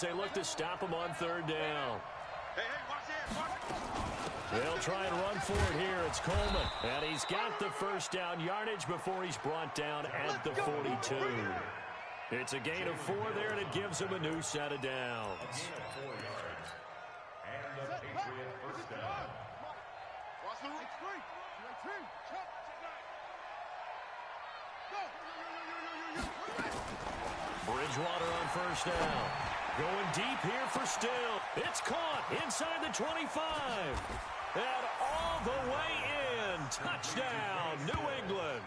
they look to stop him on third down. Hey, watch this. They'll try and run for it here. It's Coleman. And he's got the first down yardage before he's brought down at the 42. It's a gain of 4 there, and it gives him a new set of downs. And the Patriot first down. Bridgewater on first down. Going deep here for Still. It's caught inside the 25. And all the way in. Touchdown, New England.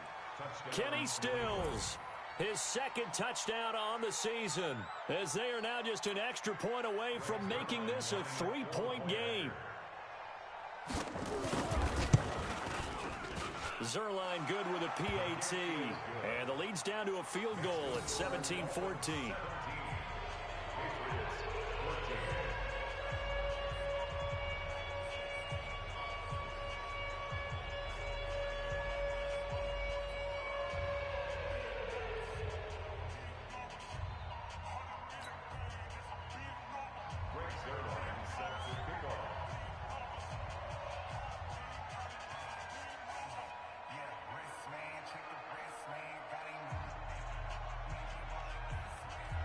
Kenny Stills, his second touchdown on the season, as they are now just an extra point away from making this a 3-point game. Zuerlein good with a PAT. And the lead's down to a field goal at 17-14.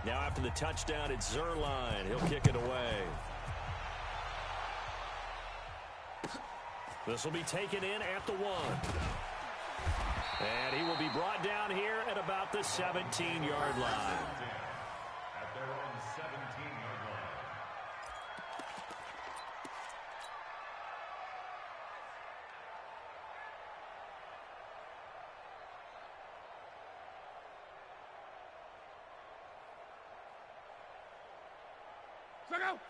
Now after the touchdown, it's Zuerlein. He'll kick it away. This will be taken in at the 1. And he will be brought down here at about the 17-yard line. At their own 17-yard line.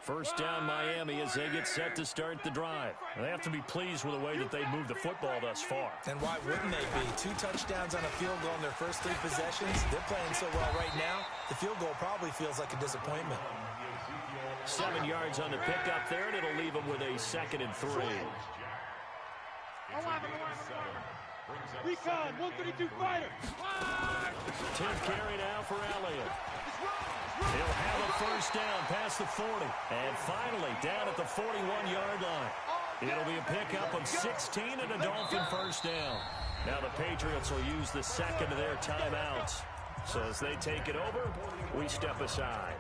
First down, Miami, as they get set to start the drive. They have to be pleased with the way that they've moved the football thus far. And why wouldn't they be? 2 touchdowns on a field goal in their first 3 possessions. They're playing so well right now, the field goal probably feels like a disappointment. 7 yards on the pickup there, and it'll leave them with a 2nd and 3. Recon, 132 fighter. 10th carry now for Elliott. He'll have a first down past the 40. And finally down at the 41-yard line. It'll be a pickup of 16 and a Dolphin first down. Now the Patriots will use the second of their timeouts. So as they take it over, we step aside.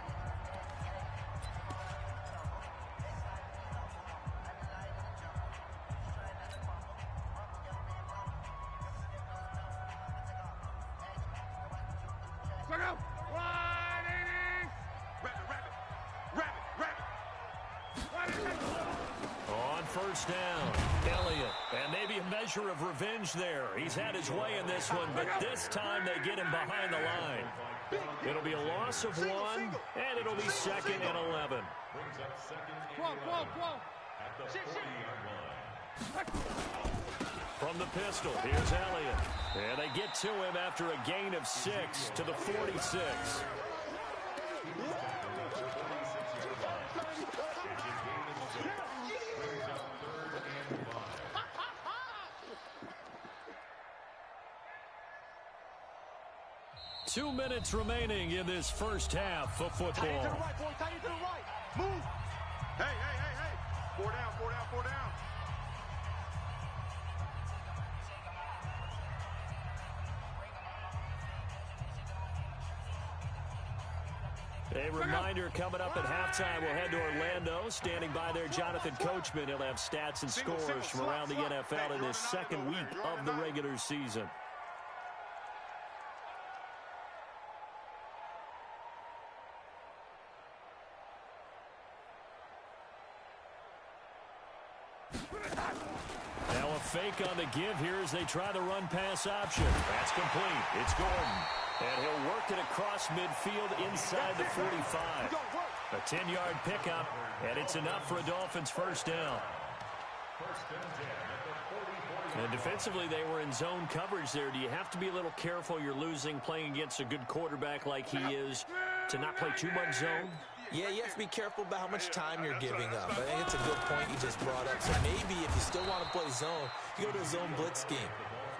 First down, Elliott, and maybe a measure of revenge there. He's had his way in this one, but this time they get him behind the line. It'll be a loss of 1, and it'll be 2nd and 11. From the pistol, here's Elliott. And they get to him after a gain of 6 to the 46. 2 minutes remaining in this first half of football. Tight to the right, boy. Tight to the right. Move. Hey. 4 down. A reminder coming up at halftime, we'll head to Orlando. Standing by there, Jonathan Coachman. He'll have stats and scores from around the NFL in his second week of the regular season. Now a fake on the give here as they try the run-pass option. That's complete. It's Gordon. And he'll work it across midfield inside the 45. A 10-yard pickup, and it's enough for a Dolphins first down. And defensively, they were in zone coverage there. Do you have to be a little careful? You're losing playing against a good quarterback like he is to not play too much zone? Yeah, you have to be careful about how much time you're giving up. I think it's a good point you just brought up. So maybe if you still want to play zone, you go to a zone blitz scheme.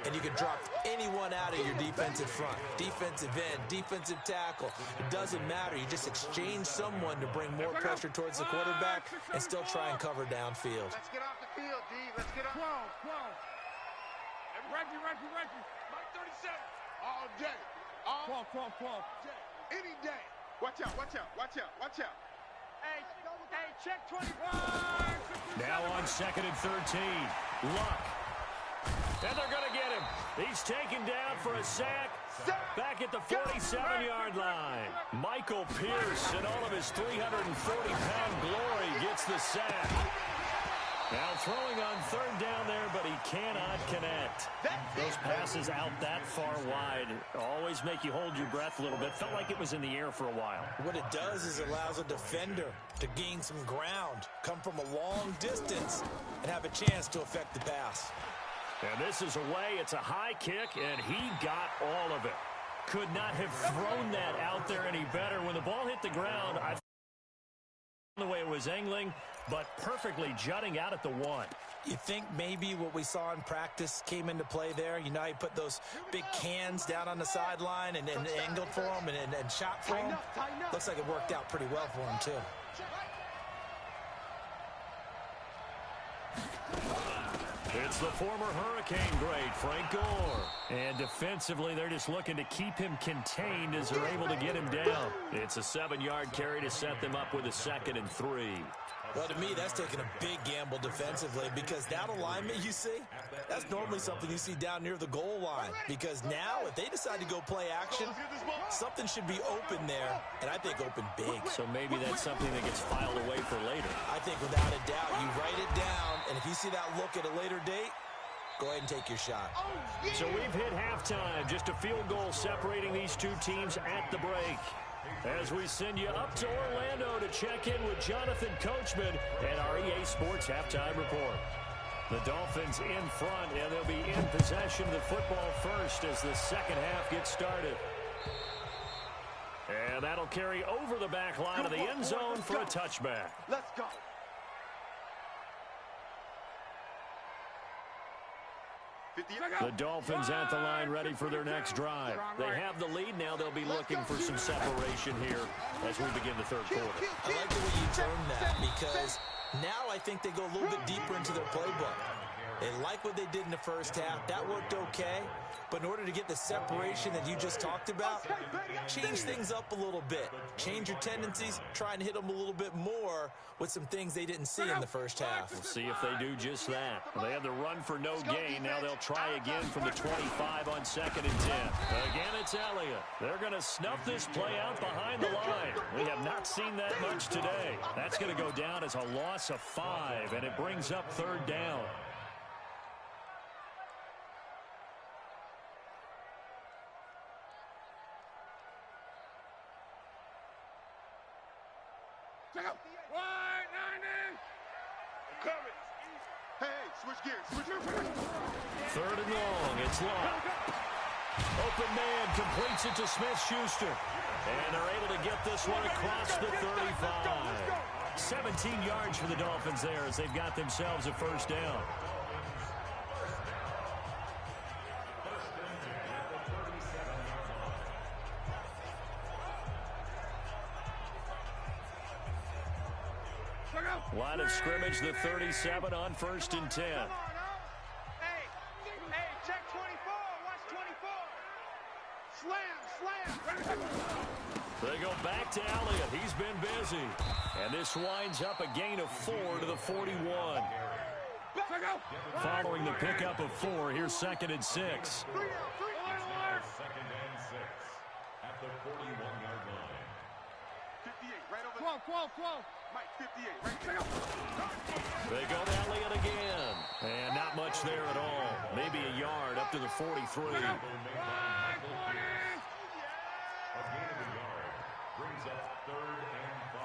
and you can drop anyone out of your defensive front. Defensive end, defensive tackle. It doesn't matter. You just exchange someone to bring more pressure towards the quarterback and still try and cover downfield. Let's get off the field, D. Let's get off. 12. Reggie. Mike 37. All day. 12. Any day. Watch out. Hey, check 25. Now on 2nd and 13. Luck. And they're going to get him. He's taken down for a sack back at the 47-yard line. Michael Pierce, in all of his 340-pound glory, gets the sack. Now throwing on 3rd down there, but he cannot connect. Those passes out that far wide always make you hold your breath a little bit. Felt like it was in the air for a while. What it does is allows a defender to gain some ground, come from a long distance, and have a chance to affect the pass. And this is away. It's a high kick, and he got all of it. Could not have thrown that out there any better. When the ball hit the ground, I the way it was angling, but perfectly jutting out at the 1. You think maybe what we saw in practice came into play there? You know, he put those big cans down on the sideline and angled for him and shot for him. Looks like it worked out pretty well for him, too. It's the former Hurricane great, Frank Gore. And defensively, they're just looking to keep him contained as they're able to get him down. It's a 7-yard carry to set them up with a 2nd and 3. Well, to me, that's taking a big gamble defensively because that alignment you see, that's normally something you see down near the goal line. Because now, if they decide to go play action, something should be open there, and I think open big. So maybe that's something that gets filed away for later. I think without a doubt, you write it down, and if you see that look at a later date, go ahead and take your shot. So we've hit halftime. Just a field goal separating these two teams at the break. As we send you up to Orlando to check in with Jonathan Coachman and our EA Sports Halftime Report. The Dolphins in front, and they'll be in possession of the football first as the second half gets started. And that'll carry over the back line of the end zone for a touchback. Let's go. The Dolphins at the line ready for their next drive. They have the lead. Now they'll be looking for some separation here as we begin the third quarter. I like the way you term that because now I think they go a little bit deeper into their playbook. They like what they did in the first half. That worked okay. But in order to get the separation that you just talked about, change things up a little bit. Change your tendencies. Try and hit them a little bit more with some things they didn't see in the first half. We'll see if they do just that. They had the run for no gain. Now they'll try again from the 25 on 2nd and 10. Again, it's Elliott. They're going to snuff this play out behind the line. We have not seen that much today. That's going to go down as a loss of 5, and it brings up 3rd down. Switch gears. 3rd and long. It's Luck. Open man completes it to Smith-Schuster. And they're able to get this one across the 35. 17 yards for the Dolphins there as they've got themselves a 1st down. Line of scrimmage, the 37 on 1st and 10. Hey, check 24. Watch 24. Slam. They go back to Elliott. He's been busy. And this winds up a gain of 4 to the 41. Following the pickup of 4, here's 2nd and 6. 2nd and 6 at the 41-yard line. 58, right over 12. Mike, 58, right They go to Elliott again. And not much there at all. Maybe a yard up to the 43. A gain of a yard brings up 3rd and 5.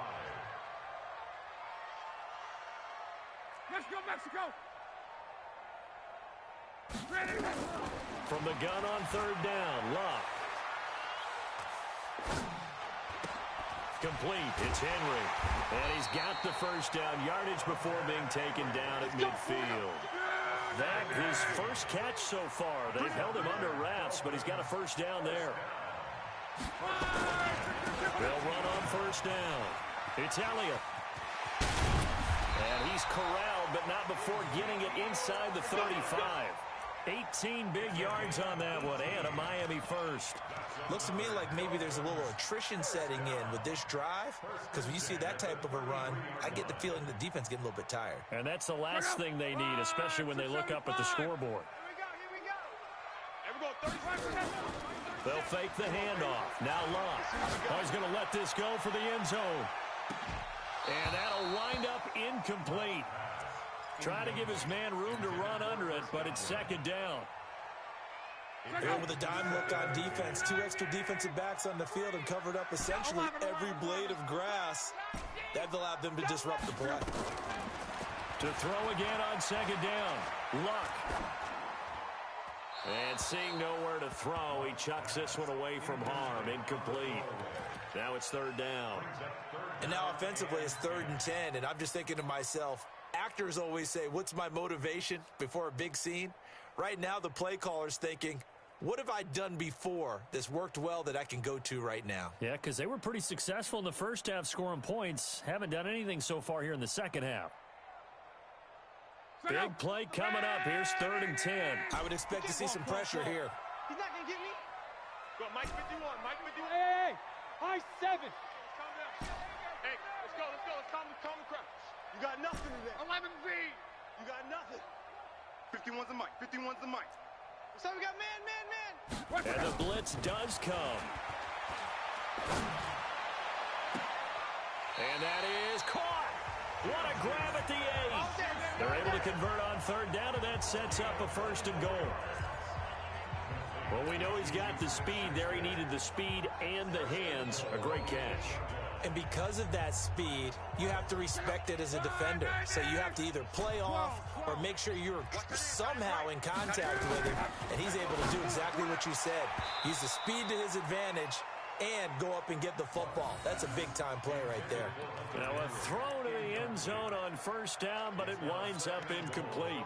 Let's go, Mexico. From the gun on 3rd down, Luck. Complete. It's Henry. And he's got the 1st down. Yardage before being taken down at midfield. that his first catch so far. They've held him under wraps, but he's got a first down there. They'll run on first down. It's Elliott. And he's corralled, but not before getting it inside the 35. 18 big yards on that one, and a Miami first. Looks to me like maybe there's a little attrition setting in with this drive, because when you see that type of a run, I get the feeling the defense getting a little bit tired. And that's the last thing they need, especially when they look up at the scoreboard. Here we go. 35%. They'll fake the handoff. Now Luck. Oh, he's going to let this go for the end zone. And that'll wind up incomplete. Try to give his man room to run under it, but it's second down. And with a dime look on defense, 2 extra defensive backs on the field and covered up essentially every blade of grass. That allowed them to disrupt the play. To throw again on second down. Luck. And seeing nowhere to throw, he chucks this one away from harm. Incomplete. Now it's third down. And now offensively it's 3rd and 10, and I'm just thinking to myself, actors always say, what's my motivation before a big scene? Right now the play caller's thinking, what have I done before that's worked well that I can go to right now? Yeah, because they were pretty successful in the first half scoring points. Haven't done anything so far here in the second half. Big play coming up. Here's 3rd and 10. I would expect to see some pressure here. He's not going to get me. Go, Mike 51. Mike 51. Hey, high 7. Calm down. Hey, let's go. Let's calm the crowd. You got nothing in there. 11B. You got nothing. 51's the mic. 51's the mic. So we got man. And the blitz does come. And that is caught. What a grab at the 8. They're able to convert on 3rd down, and that sets up a 1st and goal. Well, we know he's got the speed there. He needed the speed and the hands. A great catch. And because of that speed, you have to respect it as a defender. So you have to either play off or make sure you're somehow in contact with him. And he's able to do exactly what you said. Use the speed to his advantage and go up and get the football. That's a big-time play right there. Now a throw to the end zone on 1st down, but it winds up incomplete.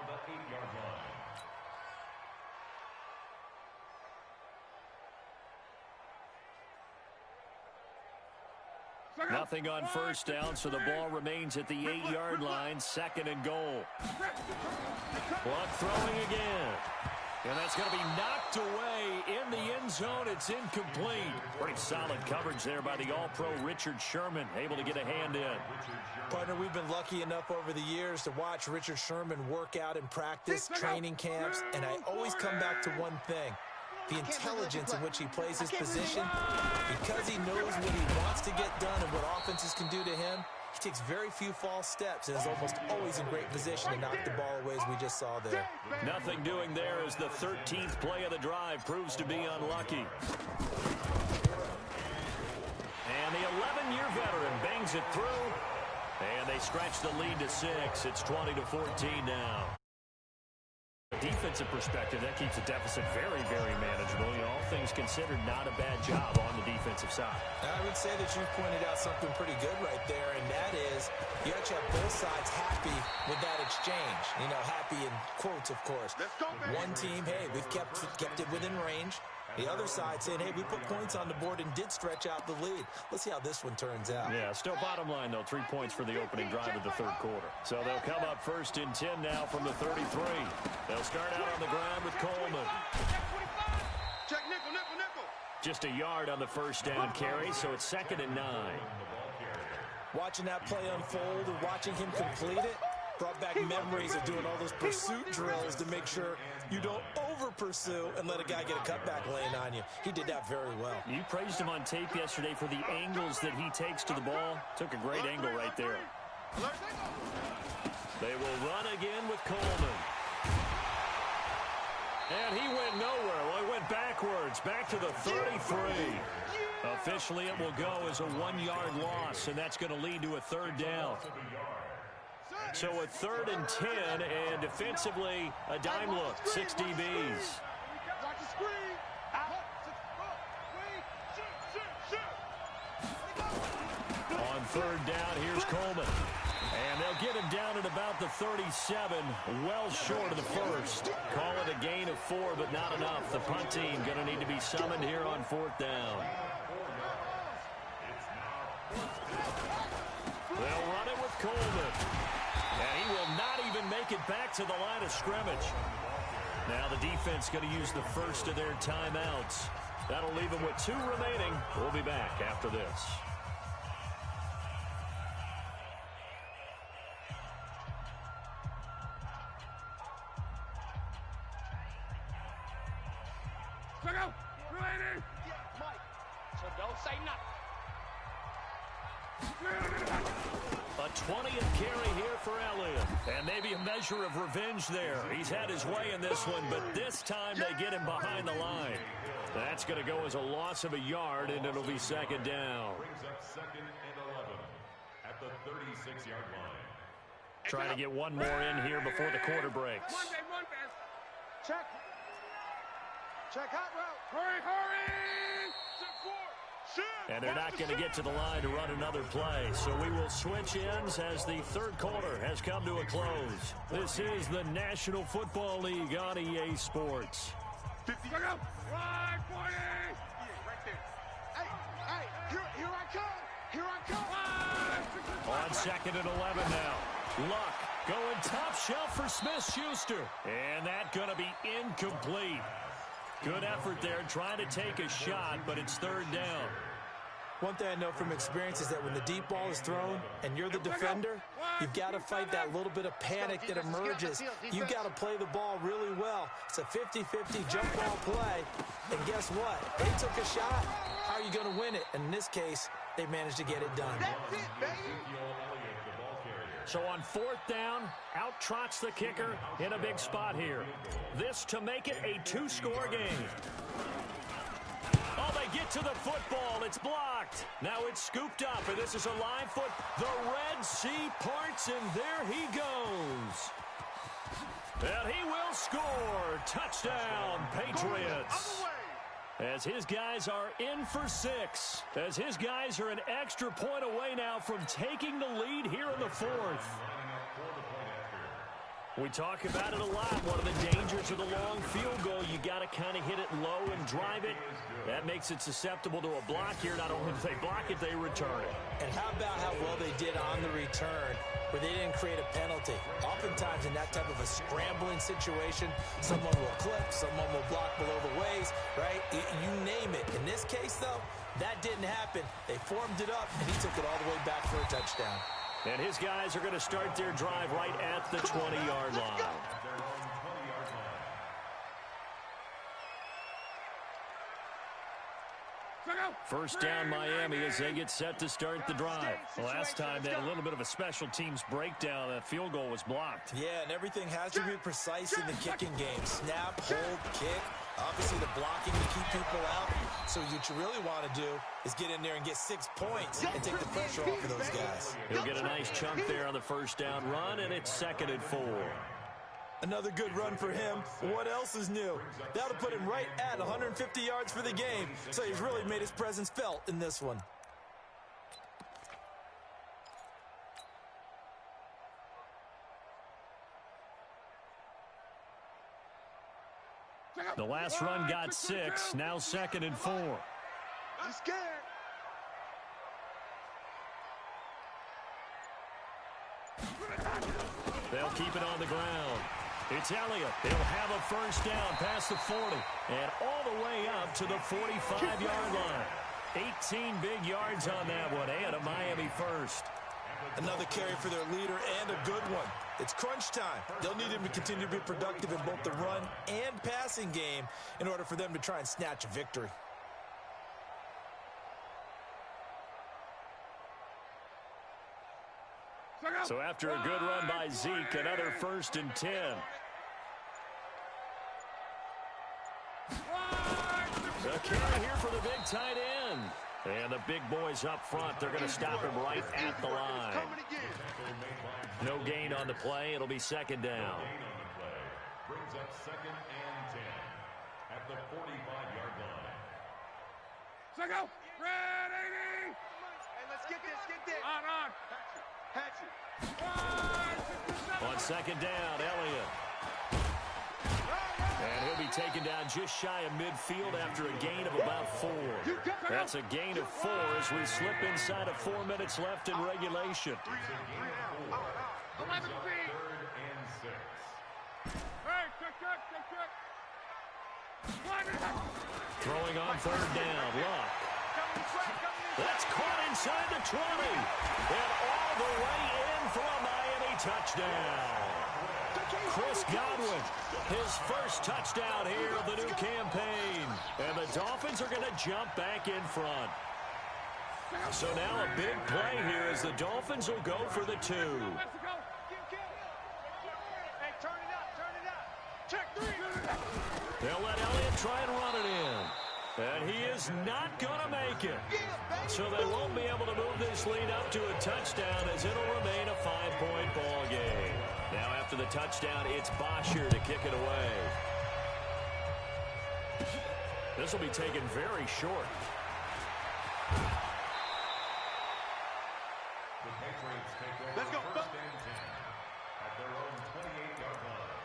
Nothing on 1st down, so the ball remains at the 8-yard line, 2nd and goal. Luck throwing again. And that's going to be knocked away in the end zone. It's incomplete. Pretty solid coverage there by the All-Pro Richard Sherman, able to get a hand in. Partner, we've been lucky enough over the years to watch Richard Sherman work out in practice, training camps, and I always come back to one thing. The intelligence in which he plays his position, because he knows what he wants to get done and what offenses can do to him, he takes very few false steps and is almost always in great position to knock the ball away as we just saw there. Nothing doing there as the 13th play of the drive proves to be unlucky. And the 11-year veteran bangs it through, and they stretch the lead to 6. It's 20-14 now. Defensive perspective, that keeps the deficit very, very manageable. You know, all things considered, not a bad job on the defensive side. I would say that you pointed out something pretty good right there, and that is you actually have both sides happy with that exchange. You know, happy in quotes, of course. Let's go, baby. One team, hey, we've kept it within range. The other side saying, hey, we put points on the board and did stretch out the lead. Let's see how this one turns out. Yeah, still bottom line, though, 3 points for the opening drive of the 3rd quarter. So they'll come up 1st and 10 now from the 33. They'll start out on the ground with Coleman. Check nickel. Just a yard on the 1st down carry, so it's 2nd and 9. Watching that play unfold and watching him complete it brought back memories of doing all those pursuit drills to make sure you don't over-pursue and let a guy get a cutback lane on you. He did that very well. You praised him on tape yesterday for the angles that he takes to the ball. Took a great angle right there. They will run again with Coleman. And he went nowhere. Well, he went backwards, back to the 33. Officially, it will go as a 1-yard loss, and that's going to lead to a 3rd down. So a 3rd and 10, and defensively, a dime look, 6 DBs. Watch the screen. On 3rd down, here's Coleman. And they'll get him down at about the 37, well short of the first. Call it a gain of 4, but not enough. The punt team going to need to be summoned here on 4th down. They'll run it with Coleman. And he will not even make it back to the line of scrimmage. Now the defense going to use the first of their timeouts. That'll leave them with 2 remaining. We'll be back after this. Check out. Ready? Mike. So don't say nothing. A 20th carry here for Elliott. And maybe a measure of revenge there. He's had his way in this one, but this time they get him behind the line. That's going to go as a loss of a yard, and it'll be 2nd down. Brings up 2nd and 11 at the 36-yard line. Trying to get one more in here before the quarter breaks. One man. Check. Check hot route. Hurry. Set 4. And they're not going to get to the line to run another play. So we will switch ends as the 3rd quarter has come to a close. This is the National Football League on EA Sports. 50. Check out. Right, 40. Yeah, right there. Hey, here I come. On 2nd and 11 now. Luck going top shelf for Smith-Schuster. And that going to be incomplete. Good effort there, trying to take a shot, but it's 3rd down. One thing I know from experience is that when the deep ball is thrown and you're the defender, you've got to fight that little bit of panic that emerges. You've got to play the ball really well. It's a 50-50 jump ball play. And guess what? They took a shot. How are you going to win it? And in this case, they managed to get it done. That's it, baby. So on 4th down, out trots the kicker in a big spot here. This to make it a 2-score game. Oh, they get to the football. It's blocked. Now it's scooped up, and this is a live foot. The Red Sea parts, and there he goes. And he will score. Touchdown, Patriots. As his guys are in for 6. As his guys are an extra point away now from taking the lead here in the 4th. We talk about it a lot. One of the dangers of the long field goal, you got to kind of hit it low and drive it. That makes it susceptible to a block here. Not only do they block it, they return it. And how about how well they did on the return, where they didn't create a penalty? Oftentimes in that type of a scrambling situation, someone will clip, someone will block below the waist, right? You name it. In this case, though, that didn't happen. They formed it up, and he took it all the way back for a touchdown. And his guys are going to start their drive right at the 20-yard line. First down Miami as they get set to start the drive. Last time they had a little bit of a special teams breakdown. That field goal was blocked. Yeah, and everything has to be precise in the kicking game. Snap, hold, kick. Obviously the blocking to keep people out. So what you really want to do is get in there and get 6 points and take the pressure off of those guys. He'll get a nice chunk there on the first down run, and it's 2nd and 4. Another good run for him. What else is new? That'll put him right at 150 yards for the game. So he's really made his presence felt in this one. The last run got 6. Now 2nd and 4. I'm scared. They'll keep it on the ground. It's Elliott. They'll have a first down past the 40 and all the way up to the 45-yard line. 18 big yards on that one, and a Miami first. Another carry for their leader and a good one. It's crunch time. They'll need him to continue to be productive in both the run and passing game in order for them to try and snatch a victory. So after a good run by Zeke, another 1st and 10. The carry here for the big tight end. And the big boys up front, they're going to stop him right at the line. No gain on the play. It'll be 2nd down. Brings up 2nd and 10 at the 45-yard line. Check out. Ready. Hey, let's get this. On. Hatchet. On second down, Elliott. And he'll be taken down just shy of midfield after a gain of about 4. That's a gain of 4 as we slip inside of 4 minutes left in regulation. 11 feet. Third and 6. Hey, check. Throwing on third down, Luck. That's caught inside the 20. And all the way in for a Miami touchdown. Chris Godwin, his first touchdown here of the new campaign. And the Dolphins are going to jump back in front. So now a big play here as the Dolphins will go for the 2. Hey, turn it up. Check 3. They'll let Elliott try and run it in. And he is not going to make it. So they won't be able to move this lead up to a touchdown as it'll remain a 5-point ball game. Now after the touchdown, it's Bosher to kick it away. This will be taken very short. The Patriots take over Let's go. first and 10 at their own 28-yard line.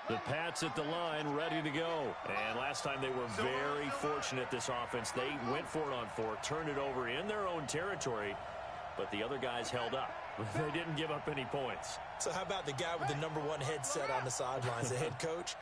The Pats at the line, ready to go. And last time they were very fortunate, this offense. They went for it on 4, turned it over in their own territory, but the other guys held up. They didn't give up any points. So how about the guy with the #1 headset on the sidelines, the head coach?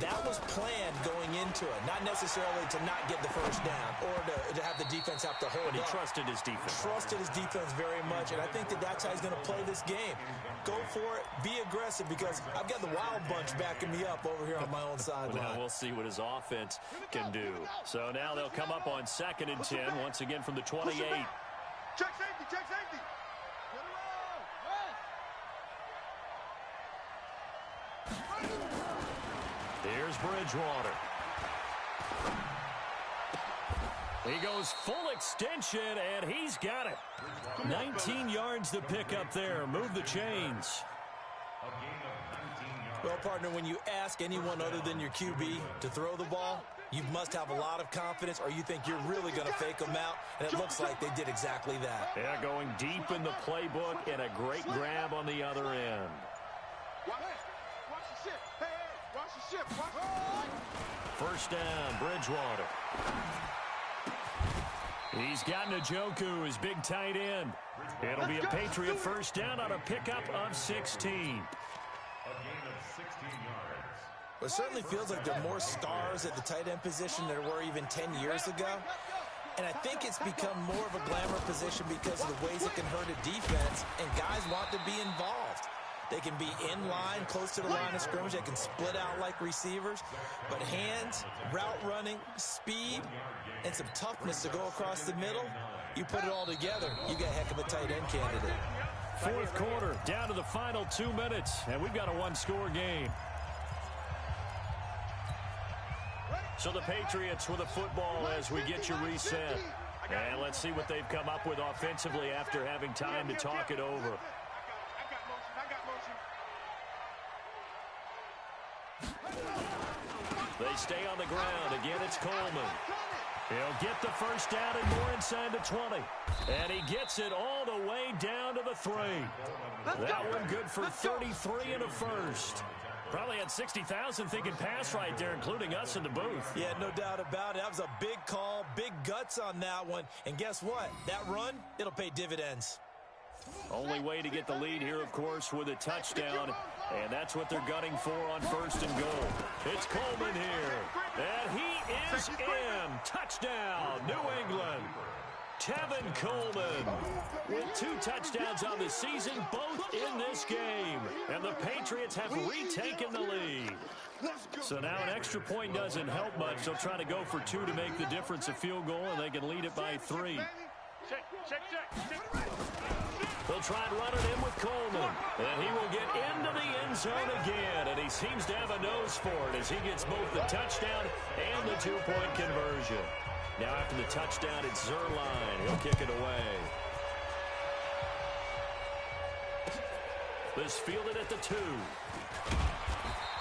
That was planned going into it, not necessarily to not get the first down or to have the defense have to hold But he up. trusted his defense. Trusted his defense very much, and I think that's how he's going to play this game. Go for it, be aggressive, because I've got the Wild Bunch backing me up over here on my own sideline. Now we'll see what his offense can do. So now they'll come up on 2nd and 10, once again from the 28. Check safety. Here's Bridgewater. He goes full extension, and he's got it. 19 yards to pick up there. Move the chains. A gain of 19 yards. Well, partner, when you ask anyone other than your QB to throw the ball, you must have a lot of confidence, or you think you're really going to fake them out, and it looks like they did exactly that. Yeah, going deep in the playbook, and a great grab on the other end. Watch the ship. Hey, watch the ship. First down, Bridgewater. He's got Njoku, his big tight end. It'll be a Patriot first down on a pickup of 16. A gain of 16 yards. Well, it certainly feels like there are more stars at the tight end position than there were even 10 years ago. And I think it's become more of a glamour position because of the ways it can hurt a defense, and guys want to be involved. They can be in line, close to the line of scrimmage. They can split out like receivers. But hands, route running, speed, and some toughness to go across the middle, you put it all together, you got a heck of a tight end candidate. Fourth quarter, down to the final 2 minutes, and we've got a one-score game. So the Patriots with a football as we get you reset. And let's see what they've come up with offensively after having time to talk it over. They stay on the ground. Again, it's Coleman. He'll get the first down and more inside the 20. And he gets it all the way down to the 3. That one good for 33 and a first. Probably had 60,000 thinking pass right there, including us in the booth. Yeah, no doubt about it. That was a big call, big guts on that one. And guess what? That run, it'll pay dividends. Only way to get the lead here, of course, with a touchdown. And that's what they're gunning for on first and goal. It's Coleman here. And he is in. Touchdown, New England. Tevin Coleman with 2 touchdowns on the season, both in this game. And the Patriots have retaken the lead. So now an extra point doesn't help much. They'll try to go for 2 to make the difference a field goal, and they can lead it by 3. Check. They'll try and run it in with Coleman. And he will get into the end zone again. And he seems to have a nose for it as he gets both the touchdown and the 2-point conversion. Now after the touchdown, it's Zuerlein. He'll kick it away. This fielded at the 2.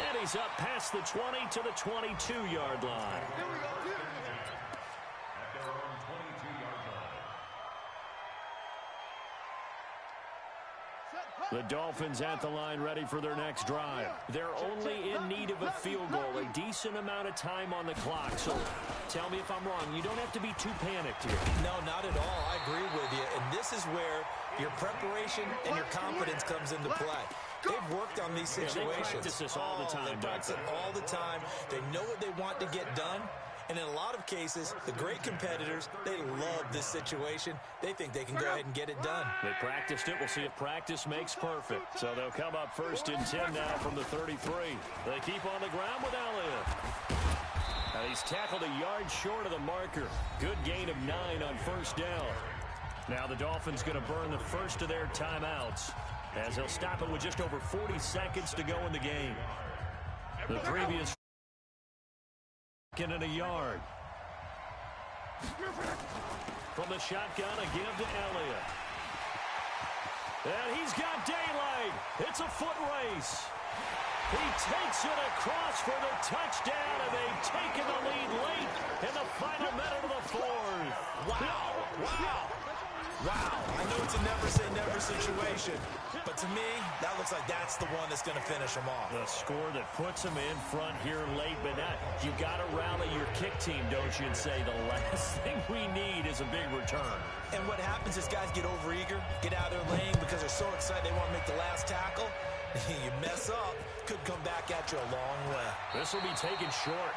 And he's up past the 20 to the 22-yard line. At their own 22-yard line. The Dolphins at the line ready for their next drive. They're only in need of a field goal, a decent amount of time on the clock. So tell me if I'm wrong. You don't have to be too panicked here. No, not at all. I agree with you. And this is where your preparation and your confidence comes into play. They've worked on these situations. Yeah, they practice this all the time. They practice it all the time. They know what they want to get done. And in a lot of cases, the great competitors, they love this situation. They think they can go ahead and get it done. They practiced it. We'll see if practice makes perfect. So they'll come up 1st and 10 now from the 33. They keep on the ground with Elliott. Now he's tackled a yard short of the marker. Good gain of 9 on 1st down. Now the Dolphins going to burn the first of their timeouts as they'll stop it with just over 40 seconds to go in the game. The previous in a yard. From the shotgun, a give to Elliott. And he's got daylight. It's a foot race. He takes it across for the touchdown, and they've taken the lead late in the final minute of the fourth. Wow. Wow. Wow. I know it's a never-say-never situation, but to me, that looks like that's the one that's going to finish them off. The score that puts them in front here late, but now you got to rally your kick team, don't you, and say the last thing we need is a big return. And what happens is guys get overeager, get out of their lane because they're so excited they want to make the last tackle. You mess up, could come back at you a long way. This will be taken short.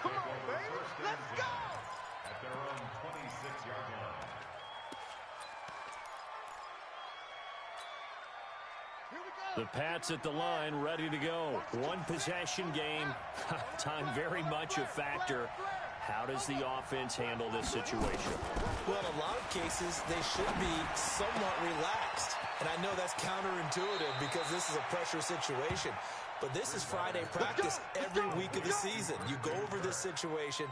Come on, baby. Let's go. At their own 26-yard line. The Pats at the line, ready to go. One possession game. Time very much a factor. How does the offense handle this situation? Well, in a lot of cases, they should be somewhat relaxed. And I know that's counterintuitive because this is a pressure situation. But this is Friday practice every week of the season. You go over this situation,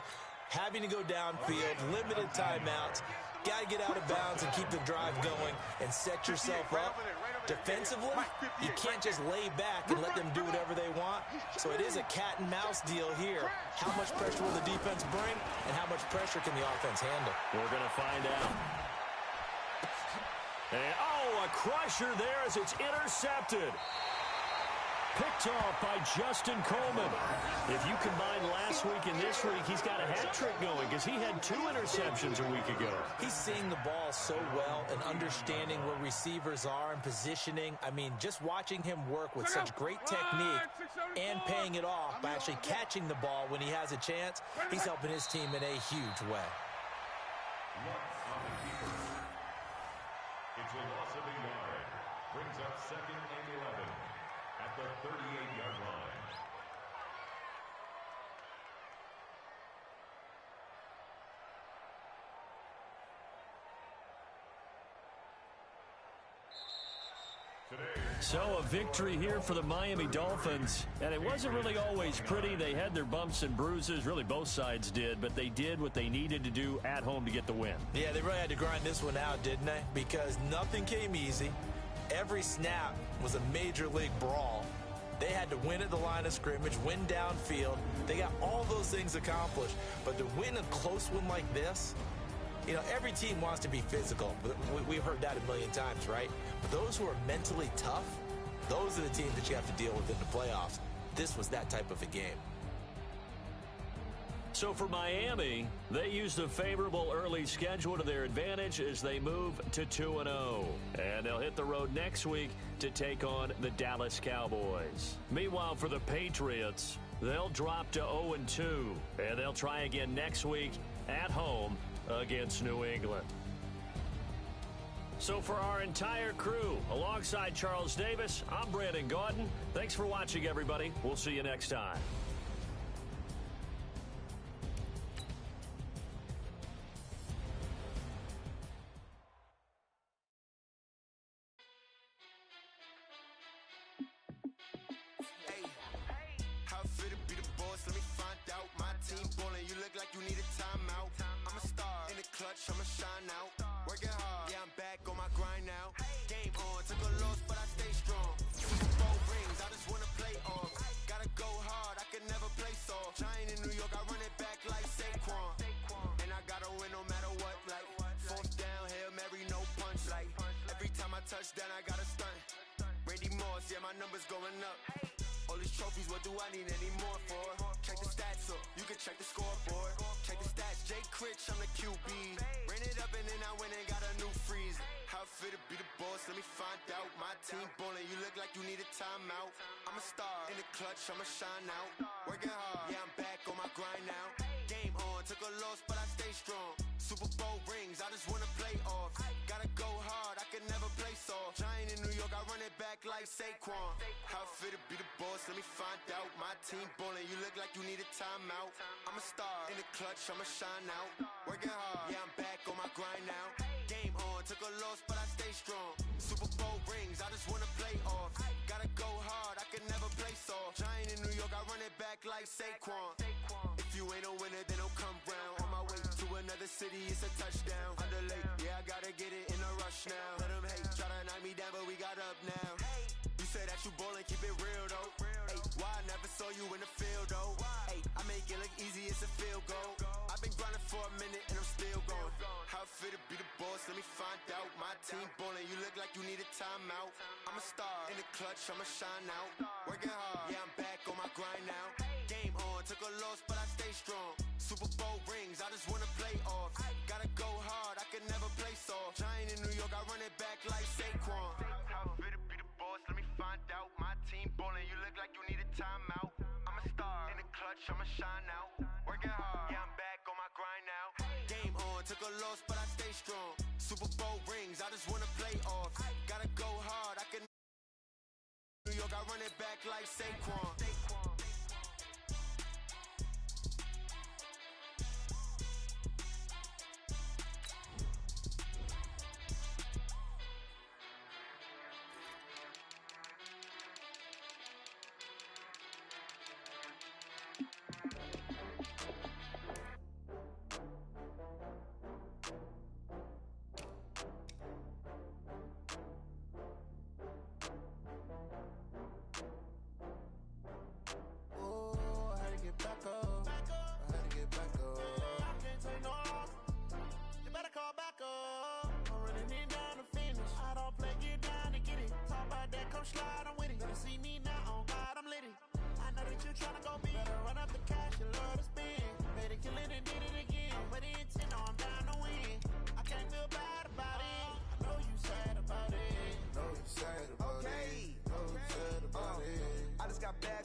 having to go downfield, limited timeouts, got to get out of bounds and keep the drive going and set yourself up. Defensively, you can't just lay back and let them do whatever they want. So it is a cat and mouse deal here. How much pressure will the defense bring, and how much pressure can the offense handle? We're going to find out. And, a crusher there as it's intercepted. Picked off by Justin Coleman. If you combine last week and this week, he's got a hat trick going because he had 2 interceptions a week ago. He's seeing the ball so well and understanding where receivers are and positioning. I mean, just watching him work with such great technique and paying it off by actually catching the ball when he has a chance, he's helping his team in a huge way. It's a loss of a yard. Brings up 2nd and 11 at the 38-yard line. So a victory here for the Miami Dolphins. And it wasn't really always pretty. They had their bumps and bruises. Really, both sides did. But they did what they needed to do at home to get the win. Yeah, they really had to grind this one out, didn't they? Because nothing came easy. Every snap was a major league brawl. They had to win at the line of scrimmage, win downfield. They got all those things accomplished. But to win a close one like this, you know, every team wants to be physical. We've heard that a million times, right? But those who are mentally tough, those are the teams that you have to deal with in the playoffs. This was that type of a game. So for Miami, they used a favorable early schedule to their advantage as they move to 2-0. And they'll hit the road next week to take on the Dallas Cowboys. Meanwhile, for the Patriots, they'll drop to 0-2. And they'll try again next week at home against New England. So for our entire crew, alongside Charles Davis, I'm Brandon Gaudin. Thanks for watching, everybody. We'll see you next time. I'ma shine out, working hard, yeah, I'm back on my grind now. Game on, took a loss, but I stay strong. 4 rings, I just wanna play off. Gotta go hard, I can never play soft. Giant in New York, I run it back like Saquon. And I gotta win no matter what, like 4th down, Hail Mary, no punch, like every time I touch yeah, my numbers going up. All these trophies, what do I need any more for? Check the stats up, you can check the scoreboard. Check the stats, Jay Critch, I'm the QB. Ran it up and then I went and got a new freeze. How it feel to be the boss, let me find out. My team ballin', you look like you need a timeout. I'm a star, in the clutch, I'ma shine out. Working hard, yeah, I'm back on my grind now. Game on, took a loss, but I stay strong. Super Bowl rings, I just wanna play off. Gotta go hard, I can never play soft. Giant in New York, I run it back like Saquon. How it feel to be the boss, let me find out. My team ballin', you look like you need a timeout. I'm a star, in the clutch, I'ma shine out. Working hard, yeah, I'm back on my grind now. Game on, took a loss, but I stay strong. Super Bowl rings, I just wanna play off. Gotta go hard, I can never play soft. Giant in New York, I run it back like Saquon. If you ain't a winner, then don't come round. On my way to another city, it's a touchdown. Underlay, yeah, I gotta get it in a rush now. Let them hate, try to knock me down, but we got up now. You said that you ballin', keep it real though. Hey, why I never saw you in the field though? Hey, I make it look easy, it's a field goal. I've been grinding for a minute and I'm still going. How it feel to be the boss, let me find out. My team ballin', you look like you need a timeout. I'm a star, in the clutch, I'ma shine out. Working hard, yeah, I'm back on my grind now. Game on, took a loss, but I stay strong. Super Bowl rings, I just wanna play off. Gotta go hard, I can never play soft. Giant in New York, I run it back like Saquon. How it feel to be the boss, let me find out. My team ballin', you look like you need a timeout. I'm a star, in the clutch, I'ma shine out. Working hard, yeah, I'm back on my grind now. Game on, took a loss, but I stay strong. Super Bowl rings, I just wanna play off. Gotta go hard, I can New York, I run it back like Saquon.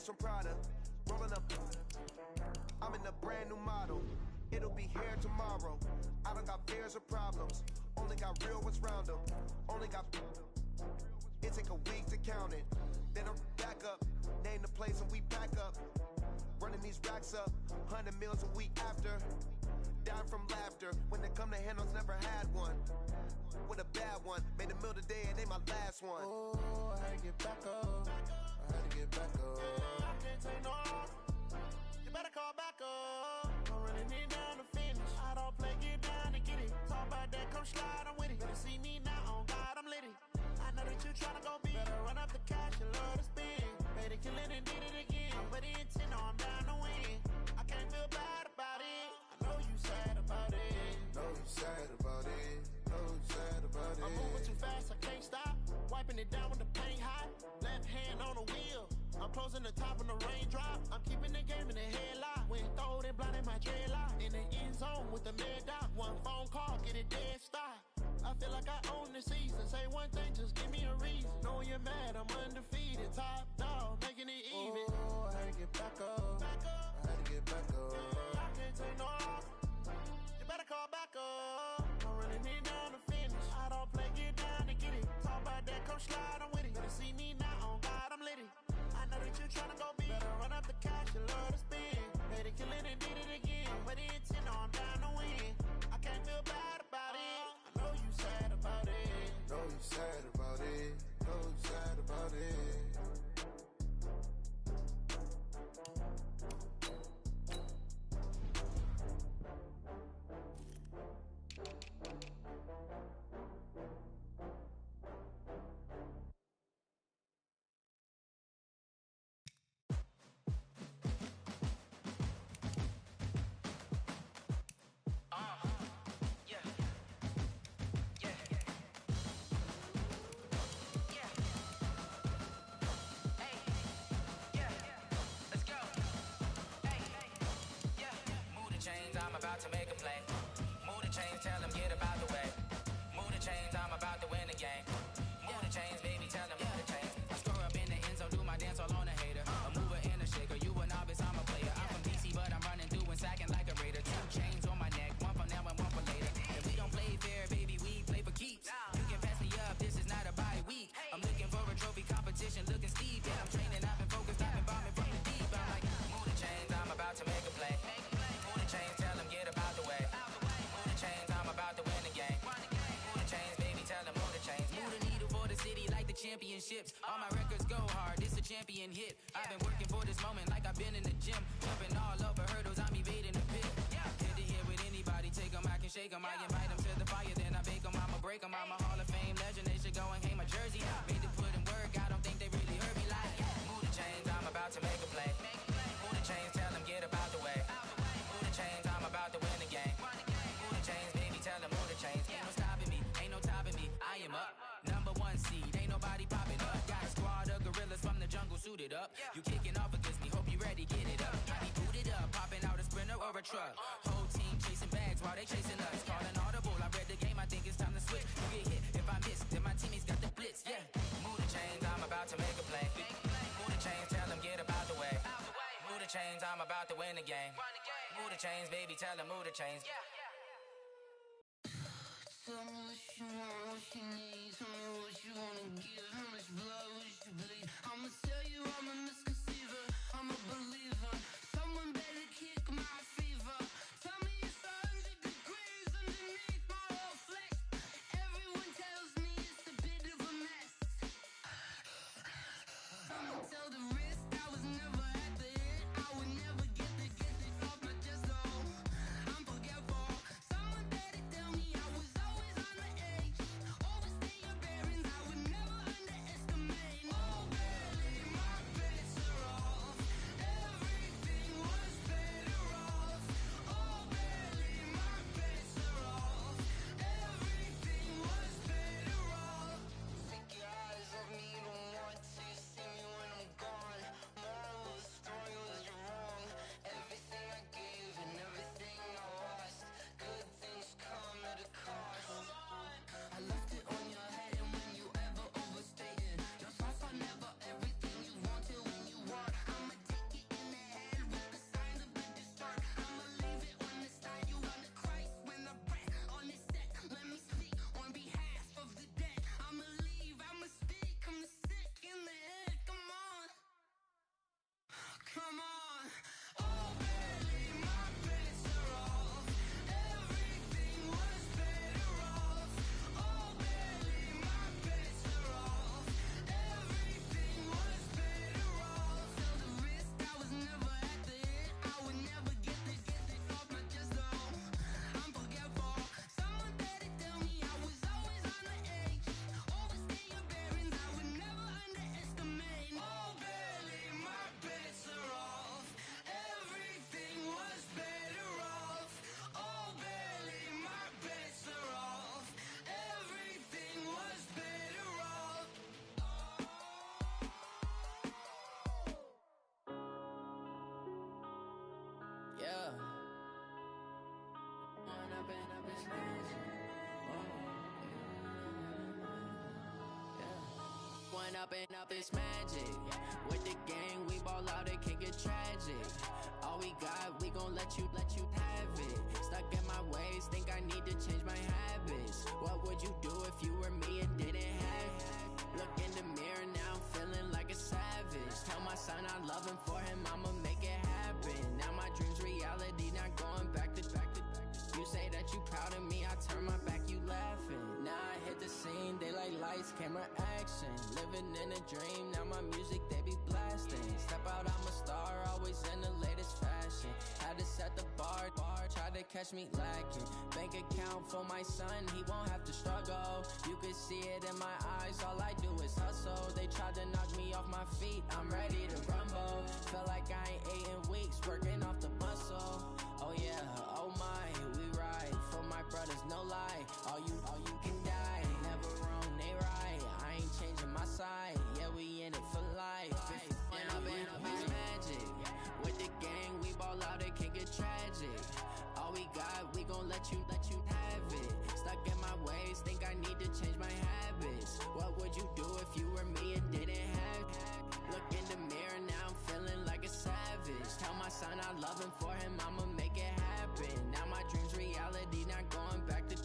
From Prada, rolling up. I'm in a brand new model. It'll be here tomorrow. I don't got fears or problems. Only got real ones round them. Only got. It take a week to count it. Then I'm back up. Name the place and we pack up. Running these racks up. 100 meals a week after. Down from laughter. When they come to handles, never had one. With a bad one. Made a meal today and they my last one. Oh, I had to get back up. I had to get back up. I can't take no off. You better call back up. I'm running it down to finish. I don't play, get down and get it. Talk about that, come slide, I'm with it. Better see me now, on God, I'm litty. I know that you tryna go big. Better run up the cash, you love to spin. Better kill it and did it again. But the intent, no, I'm down to win. I can't feel bad about it. I know you sad about it. Know you sad about it. Know you sad about it. I'm moving too fast, I can't stop. Wiping it down with the paint hot. Left hand on the wheel. I'm closing the top when the raindrop. I'm keeping the game in the headlock. When throwed and blinded my dreadlock. In the end zone with the mad dot. One phone call, get it dead stop. I feel like I own the season. Say one thing, just give me a reason. Knowing you're mad, I'm undefeated. Top dog, making it even. Oh, I had to get back up. I had to get back up. I can't take no off. You better call back up. I'm running it down to finish. I don't play, get down and get it. Talk about that, come slide, I'm with it. Better see me now, on God, I'm litty. I know that you tryna go big. Better run up the cash, you love to spin. Better kill it and did it again. But the intent, no, I'm down to win. I can't feel bad about it. I know you sad about it. Know you sad about it. Know you sad about it. championships. All my records go hard, this a champion hit. I've been working for this moment like I've been in the gym. Jumping all over hurdles, I'm evading the pit. Hit to hit with anybody, take them, I can shake them. I invite them to the fire, then I bake them, I'ma break them. I'm a Hall of Fame legend, they should go and hang my jersey. Made to put in work, I don't think they really heard me like. Move the chains, I'm about to make a play. Move the chains, tell them get up out the way. Move the chains, I'm about to win the game. Move the chains, baby, tell them move the chains. Ain't no stopping me, ain't no topping me, I am up. Number one seed, ain't nobody popping up. Got a squad of gorillas from the jungle suited up. You kicking off against me, hope you ready, get it up. I be booted up, popping out a Sprinter or a truck. Whole team chasing bags while they chasing us. Calling audible, I read the game, I think it's time to switch. You get hit, if I miss, then my teammates got the blitz, yeah. Move the chains, I'm about to make a play. Move the chains, tell them get up out the way. Move the chains, I'm about to win the game. Move the chains, baby, tell them move the chains. Tell me what you want, what you need. Tell me what you wanna give. How much blood would you bleed? I'ma tell you I'm a misconceiver. I'm a believer. Someone better kick my fever. Tell me it's 100 degrees underneath my whole flesh. Everyone tells me it's a bit of a mess. I'ma tell the risk I was never at the end. I would never get this off my chest though. I'm forgetful. Someone better tell me I was always on the edge. Overstay your bearings, I would never underestimate. Oh, barely my bets are off. Everything was better off. Oh, barely my bets are off. Everything was better off. Take your eyes off me, don't want to see me when I'm gone. Moral of the story was you're wrong. Everything I gave and everything I lost. Good things come at a cost. I left it on your head, and when you ever overstay it, your thoughts are never everything you want till when you want. I'ma take it in the head with the signs of a distort. I'ma leave it on the side. You run the Christ when the breath on this set. Let me speak on behalf of the dead. I'ma leave, I'ma speak. I'm sick in the head. Come on, come on. Oh, barely my bets are off. Everything was better off. Oh, barely my bets are off. Everything was better off. Tell the risk I was never at the end. I would never get this off my chest though. I'm forgetful. Someone better tell me I was always on the edge. Overstay your bearings, I would never underestimate. Oh, barely my bets are off. Everything was better off. Oh, barely my bets are off. Everything was better off. Yeah. When I've been up this magic. When up and up it's magic. With the gang, we ball out, it can get tragic. All we got, we gon' let you have it. Stuck in my ways, think I need to change my habits. What would you do if you were me and didn't have it? Look in the mirror now, I'm feeling like a savage. Tell my son I love him, for him I'ma make it happen. Now my dream's reality, not going back to. You say that you proud of me, I turn my back, you laughing. Now I hit the scene, they like lights, camera, action. Living in a dream, now my music, they be blasting. Step out, I'm a star, always in the latest fashion. Had to set the bar, try to catch me lacking. Bank account for my son, he won't have to struggle. You can see it in my eyes, all I do is hustle. They tried to knock me off my feet, I'm ready to rumble. Feel like I ain't ate in weeks, working off the muscle. Oh yeah, oh my, we ride for my brothers, no lie. All you can die, never wrong, they right. I ain't changing my side, yeah, we in it for life. When up and up it's magic. With the gang, we ball out, it can get tragic. All we got, we gon' let you have it. Stuck in my ways, think I need to change my habits. What would you do if you were me and didn't have it? Look in the mirror now, I'm feeling like a savage. Tell my son I love him, for him I'ma make it happen. Now my dream's reality, not going back to.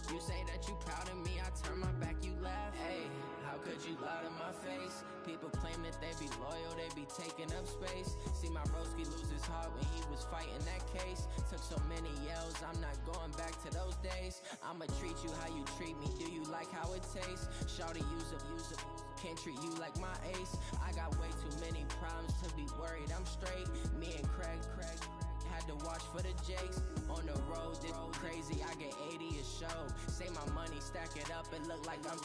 You say that you proud of me, I turn my back, you laugh. Hey, how could you lie to my face? People claim that they be loyal, they be taking up space. See my broski lose his heart when he was fighting that case. Took so many yells, I'm not going back to those days. I'ma treat you how you treat me, do you like how it tastes? Shawty, use up. Can't treat you like my ace. I got way too many problems to be worried. I'm straight. Me and Craig had to watch for the Jakes. On the road, this crazy. I get 80 a show. Say my money, stack it up, and look like I'm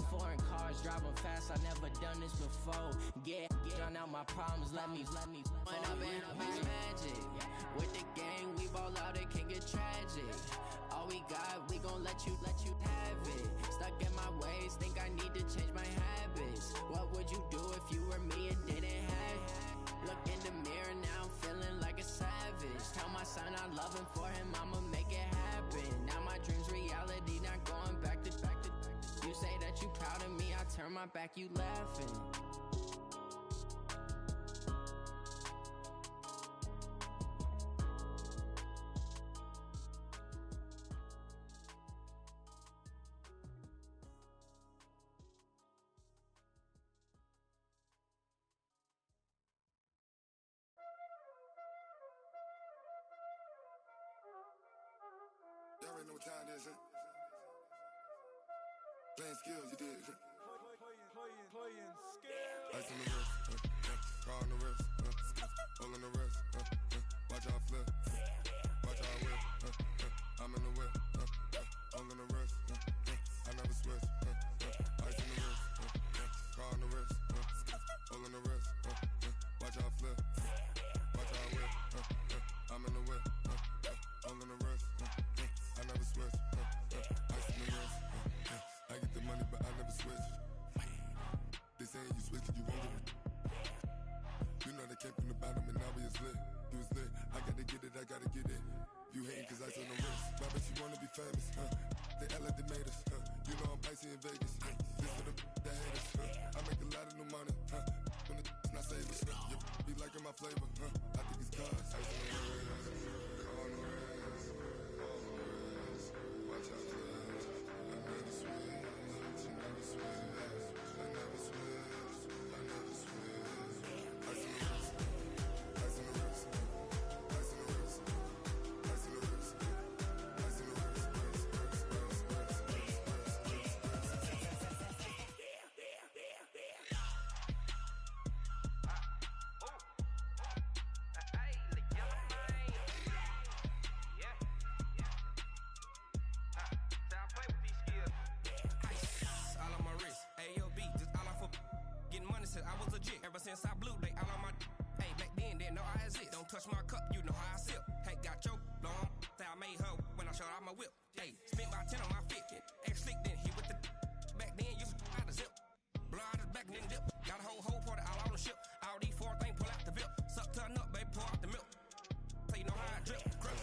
foreign cars, driving fast. I never done this before. Get drown out my problems. Let me. When up in it's magic. With the gang, we ball out. It can get tragic. All we got, we gon' let you have it. Stuck in my ways, think I need to change my habits. What would you do if you were me and didn't have it? Look in the mirror now, I'm feeling like a savage. Tell my son I love him, for him I'ma make it happen. Now my dream's reality, not going back to. You say that you proud of me, I turn my back, you laughing. Y'all already know what time it is, huh? Playing skills, you did. Playing skills. Ice on the wrist, car on the wrist, all on the wrist, watch out flip, watch out whip, I'm in the whip, all on the wrist, I never switch, ice on the wrist, car on the wrist, all on the wrist, watch out flip, watch out whip, I'm in the whip, all on the wrist, I never switch, ice on the wrist, I get the money but I never switch. They saying you switch cause you won't get it. You know they came from the bottom and now we is lit. You was lit, I gotta get it, I gotta get it. You hating cause I on the wrist. My bitch, you wanna be famous, They act like they made us, You know I'm icy in Vegas, This for the that hate us, I make a lot of new money, When the not savers, You be liking my flavor, I think it's cause ice on the wrist, on the wrist, on the wrist. Watch out, please. I never switch, I never switch. I never switch, I never switch. Ice on the wrist, ice on the wrist, ice on the wrist, ice on the wrist, ice on the wrist, I was legit. Ever since I blew, they all on my. Hey, back then, didn't know I exist. Don't touch my cup, you know how I sip. Hey, got your long. I made her when I showed out my whip. Hey, spent about 10 on my fit. Ex slick, then hit with the. Back then, used to out the zip. Blow out his back, then dip. Got a whole party all on the ship. All these four things pull out the VIP. Suck, turn up, baby, pour out the milk. So you know how I drip. Crust.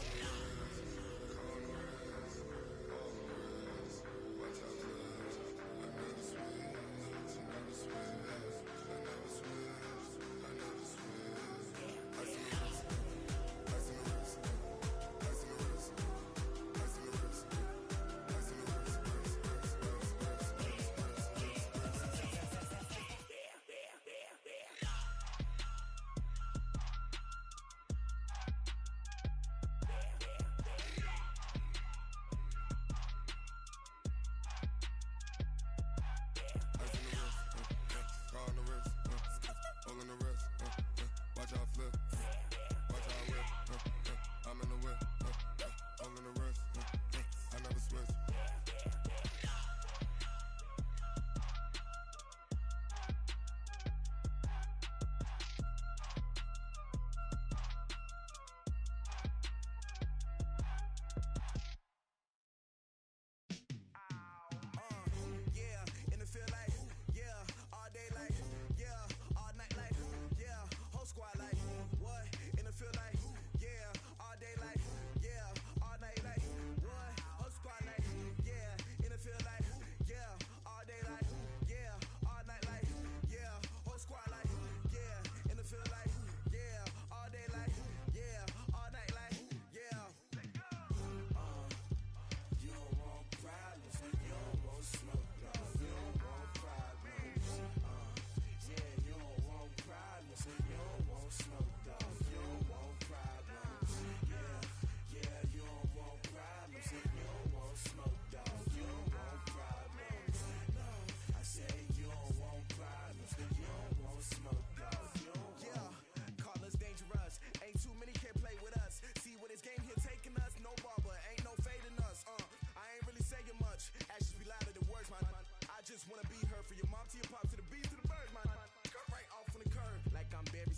Ice on the wrist,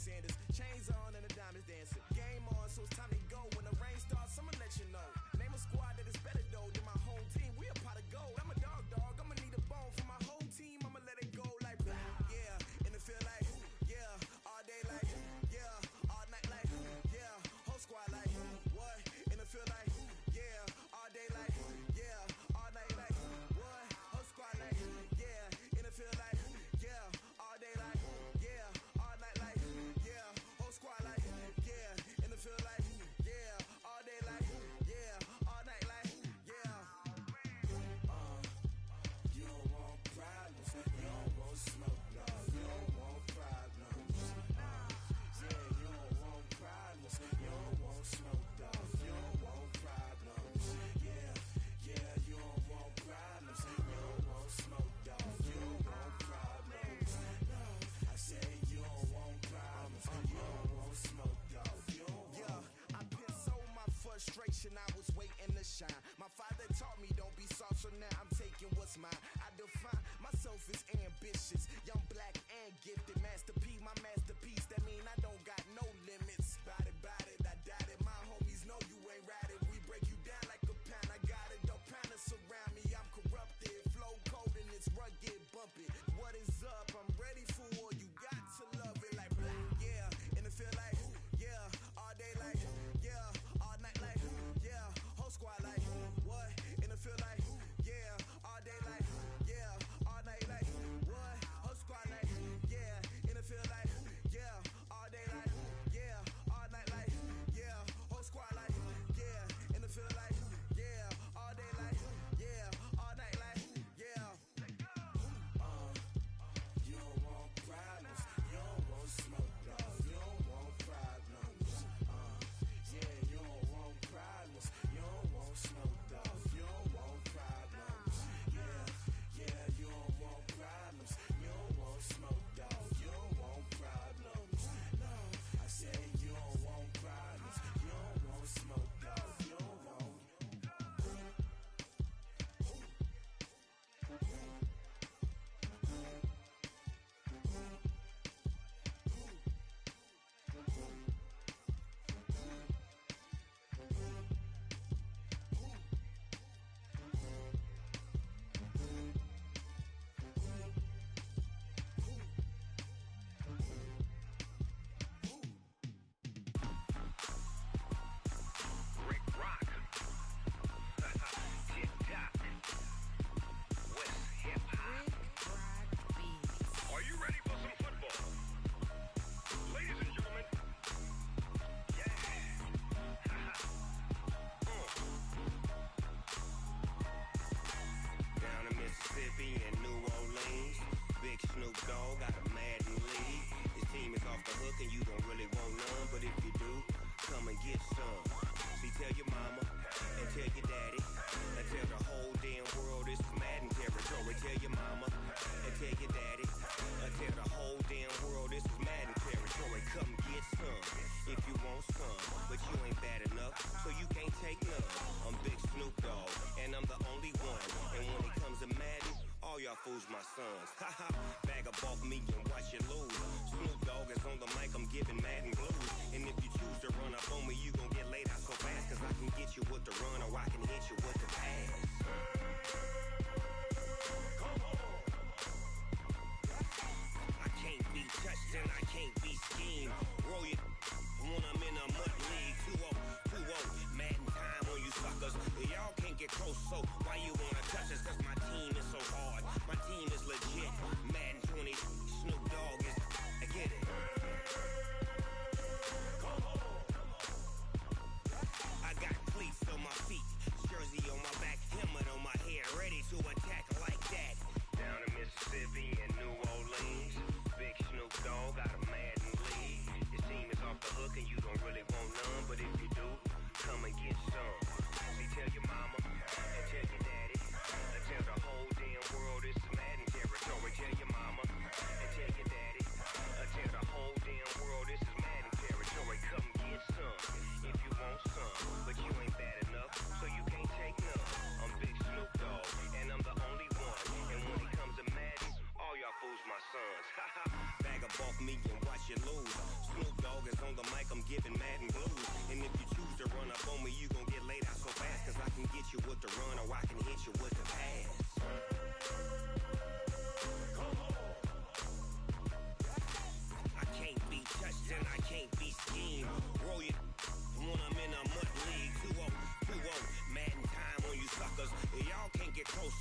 Sanders. Chains on and the diamonds dancing. Game on, so it's time to go. When the rain starts, I'ma let you know. Name a squad that is better though than my home team. We a pot of gold. I'm a dog. I'ma need a bone for my whole team. I'ma let it go like blah. Yeah, and it feel like yeah, all day like yeah, all night like yeah, whole squad like what? And it feel like yeah, all day like yeah, all night like what? Whole squad like yeah, and it feel like yeah, all day like yeah, all night like yeah, whole squad like yeah, and it feel like yeah, all day like yeah, all night like yeah. You don't want problems, you don't want smoke, dog. You don't want problems. Yeah, you don't want problems, you don't want smoke, dog. You don't want problems. Yeah, you don't want problems, you don't want smoke, dog. You don't want problems. No, I say you don't want problems, you don't want smoke, dog. You don't want. Yeah, I pissed so my frustration, I was waiting to shine. My father taught me don't be soft, so now I'm taking what's mine. I define myself as ambitious, young, black, and gifted. Master P, my masterpiece. That mean I don't got no limits. Bout it, I doubt it. My homies know you ain't ratted. We break you down like a pound. I got it, don't pound to surround me. I'm corrupted, flow cold and it's rugged, bumpy. What is up? I'm ready for war. You got to love it like blah. Yeah, and it feel like yeah, all day like yeah, all night like yeah, whole squad like what? And it feel like yeah, all day like yeah, all night like what? Whole squad like yeah, and it feel like yeah, all day like yeah, all night like yeah, whole squad like yeah, and it feel like yeah, all day like yeah, all night like yeah. You don't want problems, you don't want smoke, dog. You don't want problems. Yeah, you don't want problems, you don't want smoke, dog. You don't want problems. Yeah, you don't want problems, you don't want smoke, dog. You don't want problems. No, I say you don't want problems, you don't want smoke, dog. You don't want. Rick Rock. Tip-top. West hip-hop. Are you ready for some football? Ladies and gentlemen. Yeah. Down in Mississippi and New Orleans, Big Snoop Dogg got a Madden league. His team is off the hook and you don't really want none, but if you do, come and get some. See, tell your mama and tell your daddy and tell the whole damn world this is Madden territory. Tell your mama and tell your daddy and tell the whole damn world this is Madden territory. Come get some if you want some, but you ain't bad enough, so you can't take none. I'm Big Snoop Dogg, and I'm the only one. And when it comes to Madden, all y'all fools my sons. Haha, bag up off me and watch you lose. Snoop Dogg is on the mic, I'm giving Madden blues. And if you choose to run up on me, you gon' get laid out so fast, cause I can get you with the run or I can hit you with the pass. I can't be touched and I can't be schemed. Roll you when I'm in a mud league. 2-0, Madden time on you suckers. Y'all can't get close, so why you wanna touch us? Cause my team is so hard, my team is legit. Madden 20, Snoop Dogg is, I get it. I got cleats on my feet, jersey on my back, helmet on my head.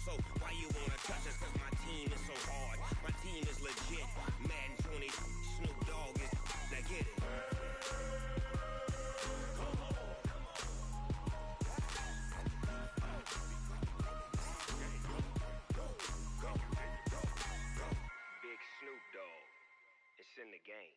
So why you wanna touch us? Cause my team is so hard. My team is legit. Madden 20, Snoop Dogg is. Now get it. Big Snoop Dogg. It's in the game.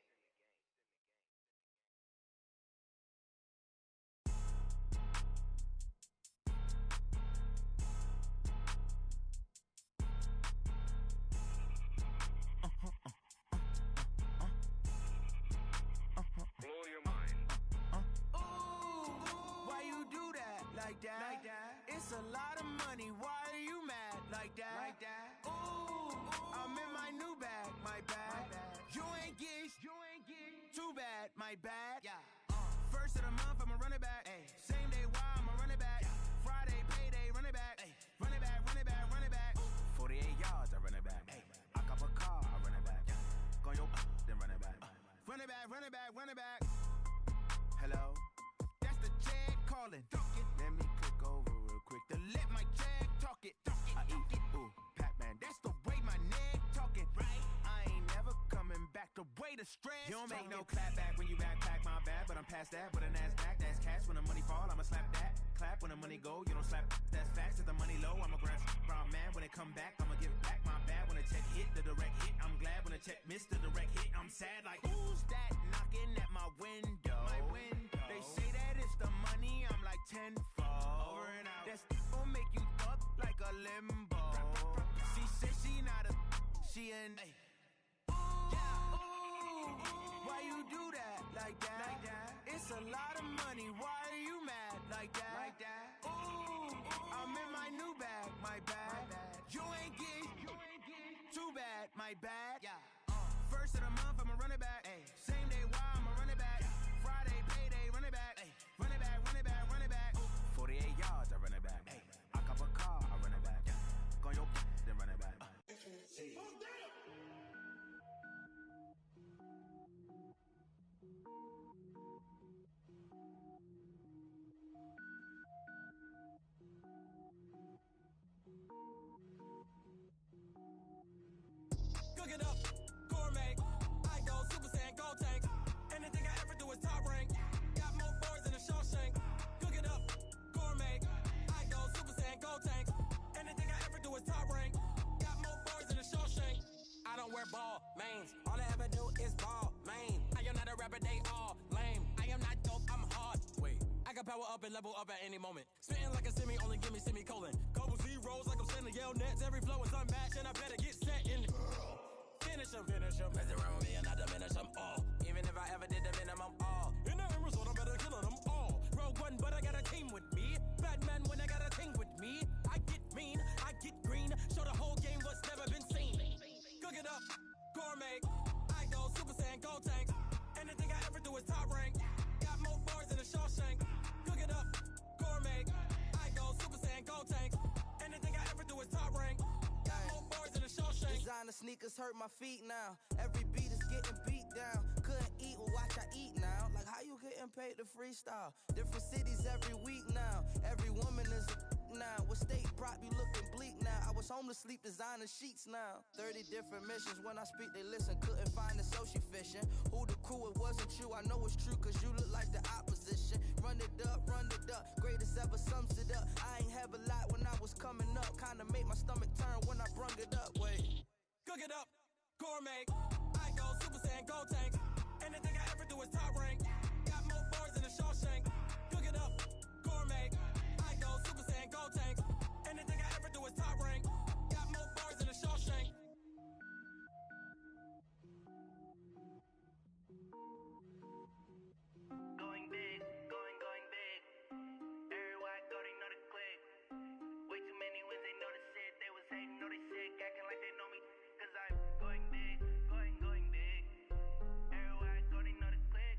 Blow your mind. Why you do that like that? Like that? It's a lot of money. Why are you mad like that? Like that? Ooh, I'm in my new bag, my bag. You ain't get too bad, my bad. Yeah. First of the month, I'ma run it back. Ay. Same day, why I'ma run it back. Friday, payday, run it back. Ay. Run it back, run it back, run it back. 48 yards, I run it back. Ay. I cop a car, I run it back. Go your then run it back. Run it back, run it back, run it back. Hello, that's the Jag calling. Let me click over real quick to let my Jag talk it. I eat it, ooh, Pac-Man. That's the way my neck talking. Right, I ain't never coming back. The way the stress. You don't make no clap back when you backpack my bad, but I'm past that. With a NASDAQ, that's cash. When the money fall, I'ma slap that. Clap when the money go, you don't slap. That's facts. If the money low, I'ma grab brown man. When it come back, I'ma give back my bad. When the check hit, the direct hit. I'm glad when the check missed the direct hit. I'm sad like who's that knocking at my window? My window. They say that it's the money. I'm like tenfold. Over and out. That's gon' make you up like a limbo. She said she not a. She an. Why you do that like that? Like that? It's a lot of money. Why are you mad like that? Like that? Ooh, I'm in my new bag, my bad. You ain't get too bad, my bad. Yeah. First of the month, I'ma run it back. Ay. Same day, why I'ma run it back. Friday, payday, run it back. Ay. Run it back, run it back, run it back. 48 yards, I run it back. Ay. I cop a car, I run it back. Go your then run it back. Cook it up, gourmet. I go Super Saiyan, go tank. Anything I ever do is top rank. Got more boys than a Shawshank. Cook it up, gourmet. I go Super Saiyan, go tank. Anything I ever do is top rank. Got more boys than a Shawshank. I don't wear ball mains. All I ever do is ball main. I am not a rapper, they all lame. I am not dope, I'm hard. Wait, I can power up and level up at any moment. Spitting like a semi, only give me semicolon. Couple zeros like I'm sending yell nets. Every flow is unmatched and I better get set in. Finish them. Mess around with me and I diminish them all. Even if I ever did the minimum all. In the end result, I'm better killing them all. Rogue One, but I got a team with me. Batman when I got a team with me. I get mean, I get green. Show the whole game what's never been seen. Cook it up, gourmet. I go Super Saiyan, go tank. Anything I ever do is top rank. Got more bars than a Shawshank. Cook it up, gourmet. I go Super Saiyan, go tank. Anything I ever do is top rank. Got more bars than a Shawshank. Designer sneakers hurt my feet now. Every beat is getting beat down. Couldn't eat, well watch I eat now. Like how you getting paid to freestyle? Different cities every week now. Every woman is a now. What state prop you looking bleak now? I was home to sleep designer sheets now. 30 different missions. When I speak they listen. Couldn't find the social fishing. Who the crew, it wasn't you. I know it's true cause you look like the opposition. Run it up, greatest ever sums it up. I ain't have a lot when I was coming up. Kinda made my stomach turn when I brung it up. Wait. Cook it up, gourmet. I go Super Saiyan, go tank. Anything I ever do is top rank. Got more bars than a Shawshank. Cook it up, gourmet. I go Super Saiyan, go tank. Anything I ever do is top rank. Got more bars than a Shawshank. Going big, going big. Everywhere I go, they know the click. Way too many wins, they know the shit. They was hating, know they sick, acting like they know me. Cause I'm going big, going big. Everywhere I go, they know the click.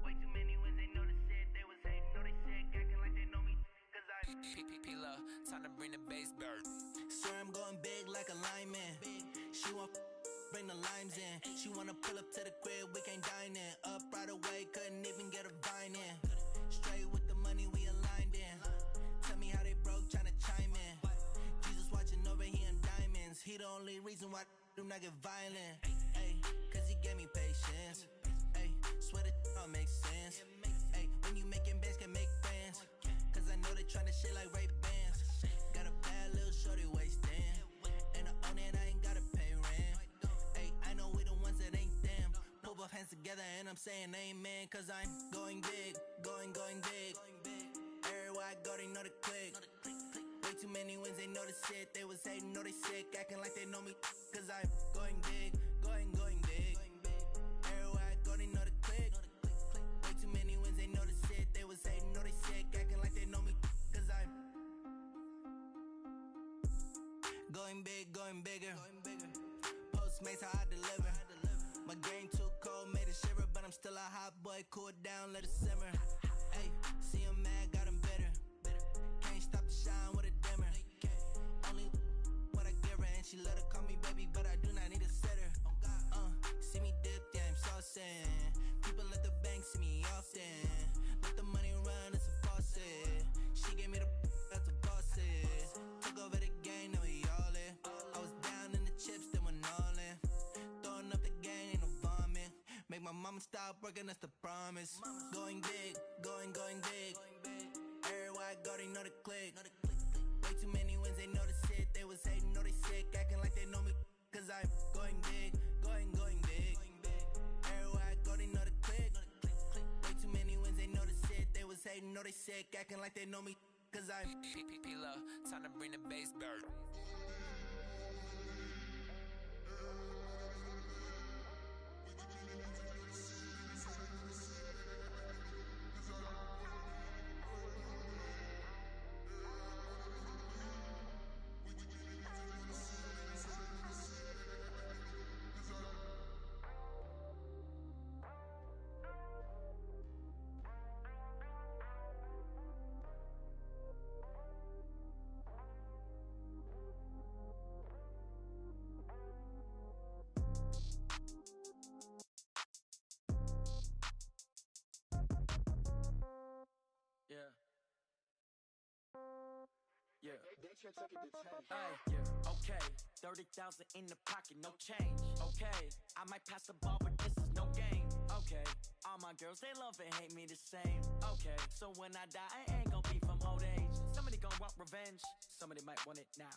Way too many wins, they know the shit. They was hating, know they sick, acting like they know me. Cause I'm P-P-P-Lo, time to bring the bass back. Swear I'm going big like a lineman. She want bring the limes in. She wanna pull up to the crib, we can't dine in. Up right away, couldn't even get a vine in. Straight with the money we aligned in. Tell me how they broke, tryna chime in. Jesus, why only reason why do not get violent. Ay, cause he gave me patience. Ay, swear that all makes sense. Ay, when you making bands, can make fans. Cause I know they tryna shit like Ray-Bans. Got a bad little shorty wasting. And I own it, I ain't gotta pay rent. Ay, I know we the ones that ain't them. Pull both hands together and I'm saying amen. Cause I'm going big, going big. Everywhere I go, they know the click. Way too many wins, they know the shit. They was hating, know they sick, acting like they know me. Cause I'm going big, going big. Everywhere I go, they know the click. Way too many wins, they know the shit. They was hating, know they sick, acting like they know me. Cause I'm going big, going bigger. Postmates, how I deliver. My game too cold, made it shiver. But I'm still a hot boy, cool it down, let it simmer. Hey, see him mad, got him bitter. Can't stop the shine with a dimmer. Only what I give her, and she let her call me baby, but I do not need a sitter. See me dip, yeah, I'm saucing. People at the bank see me often. Let the money run, it's a faucet. She gave me the that's a bosses. Took over the game, now we all in. I was down in the chips, then went all in. Throwing up the game, ain't no vomit. Make my mama stop working, that's the promise. Going big, going big. Everywhere I go, they know the click. Way too many wins, they know the shit. They was hating, know they sick, acting like they know me. Cause I'm going big, going big. Everywhere I go, they know the click. Way too many wins, they know the shit. They was hating, know they sick, acting like they know me. Cause I'm P-P-P-Lo, time to bring the bass back. Yeah. Okay. 30,000 in the pocket, no change. Okay. I might pass the ball, but this is no game. Okay. All my girls, they love and hate me the same. Okay. So when I die, I ain't gon' be from old age. Somebody gon' want revenge. Somebody might want it now.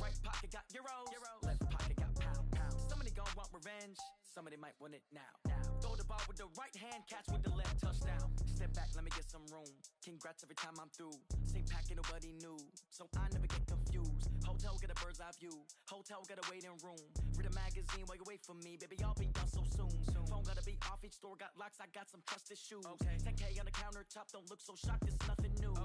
Right pocket got euros. Left pocket got pound. Somebody gon' want revenge. Somebody might want it now. Throw the ball with the right hand, catch with the left, touchdown. Step back, let me get some room. Congrats every time I'm through. Same packet, nobody knew, so I never get confused. Hotel get a bird's eye view. Hotel get a waiting room. Read a magazine while you wait for me, baby. I'll be done so soon. Phone gotta be off. Each store got locks. I got some trusted shoes. 10K on the countertop. Don't look so shocked. It's nothing new.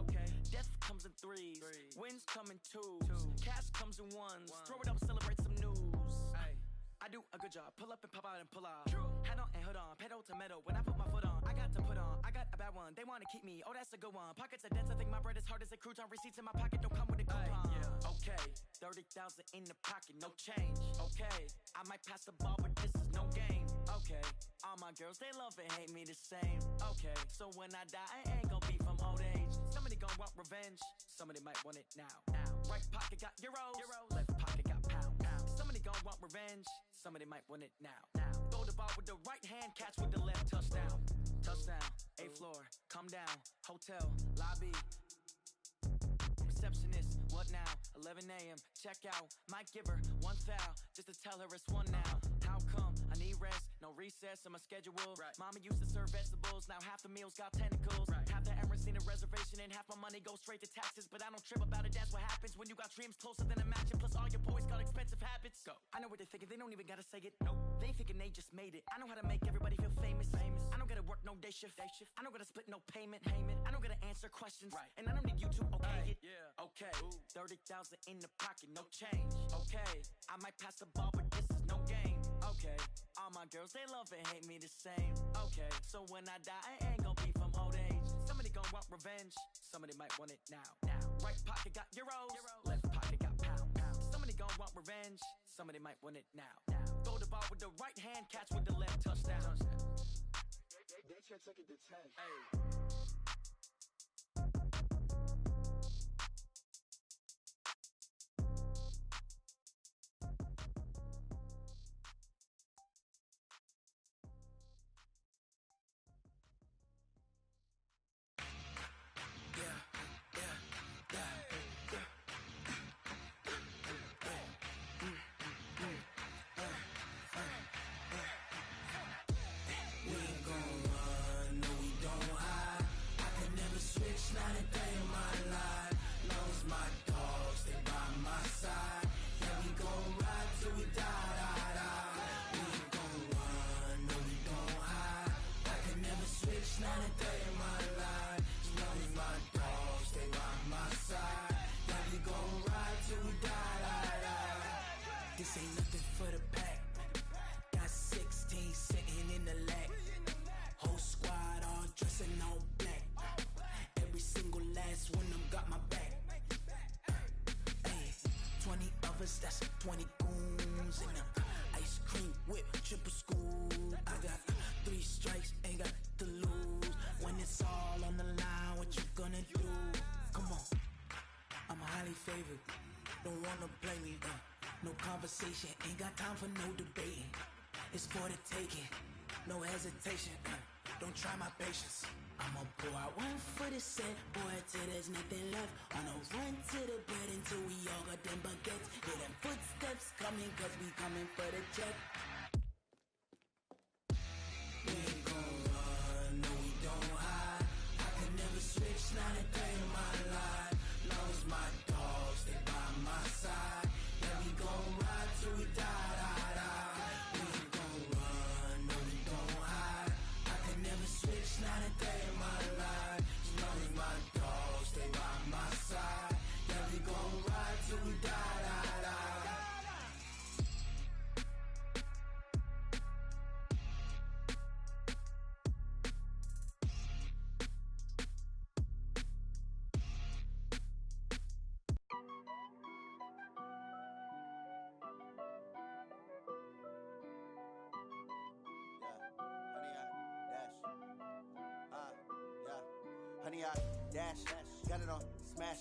Death comes in threes. Wins come in twos. Cash comes in ones. Throw it up, celebrate some news. I do a good job. Pull up and pop out and pull out. Head on and hood on. Pedal to metal. When I put my foot on, I got to put on. I got a bad one. They want to keep me. Oh, that's a good one. Pockets are dense. I think my bread is hard as a crouton. Receipts in my pocket don't come with a coupon. Okay. 30,000 in the pocket. No change. Okay. I might pass the ball, but this is no game. Okay. All my girls, they love and hate me the same. Okay. So when I die, I ain't gon' be from old age. Somebody gon' want revenge. Somebody might want it now. Right pocket got euros. Left pocket got pound. Somebody gon' want revenge. Somebody might want it now. Throw the ball with the right hand, catch with the left, touchdown. Touchdown, 8th floor, come down. Hotel, lobby. Receptionist, what now? 11 a.m., check out. Might give her one foul, just to tell her it's one now. How come? I need rest, no recess in my schedule. Mama used to serve vegetables, now half the meals got tentacles. Half the Emirates need a reservation and half my money goes straight to taxes. But I don't trip about it, that's what happens when you got dreams closer than a mansion. Plus all your boys got expensive habits. Go. I know what they're thinking, they don't even gotta say it. Nope. They thinking they just made it. I know how to make everybody feel famous. I don't gotta work no day shift. I don't gotta split no payment. I don't gotta answer questions. And I don't need you to okay it. Okay. 30,000 in the pocket, no change. Okay. I might pass the ball, but this is no game. Okay. All my girls, they love and hate me the same. Okay. So when I die, I ain't gon' be from old age. Somebody gon' want revenge. Somebody might want it now. Right pocket got euros. Left pocket got pound. Somebody gon' want revenge. Somebody might want it now. Throw the ball with the right hand, catch with the left, touchdown. They should take it to 10. This ain't nothing for the pack. Got 16 sitting in the lag. Whole squad all dressing all black. Every single last one of them got my back. Hey, 20 of us, that's 20 goons in the ice cream whip, triple school. I got 3 strikes, ain't got to lose. When it's all on the line, what you gonna do? Come on, I'm highly favored. Don't wanna play me, no conversation, ain't got time for no debating. It's for the taking, no hesitation. Don't try my patience. I'ma pour out one for the set, boy, till there's nothing left. On a run to the bed until we all got them baguettes. Hear them footsteps coming, cause we coming for the check. We ain't gon' run, no we don't hide. I can never switch, not a day in my life. Long as my dogs, they by my side. Yeah, we gon' ride till we die, die, die. We ain't gon' run, no we don't hide. I can never switch, not a day in my life. As long as my dogs, they by my side. Yeah, we gon' ride till we die, die, die. Honey, I dash, got it on smash,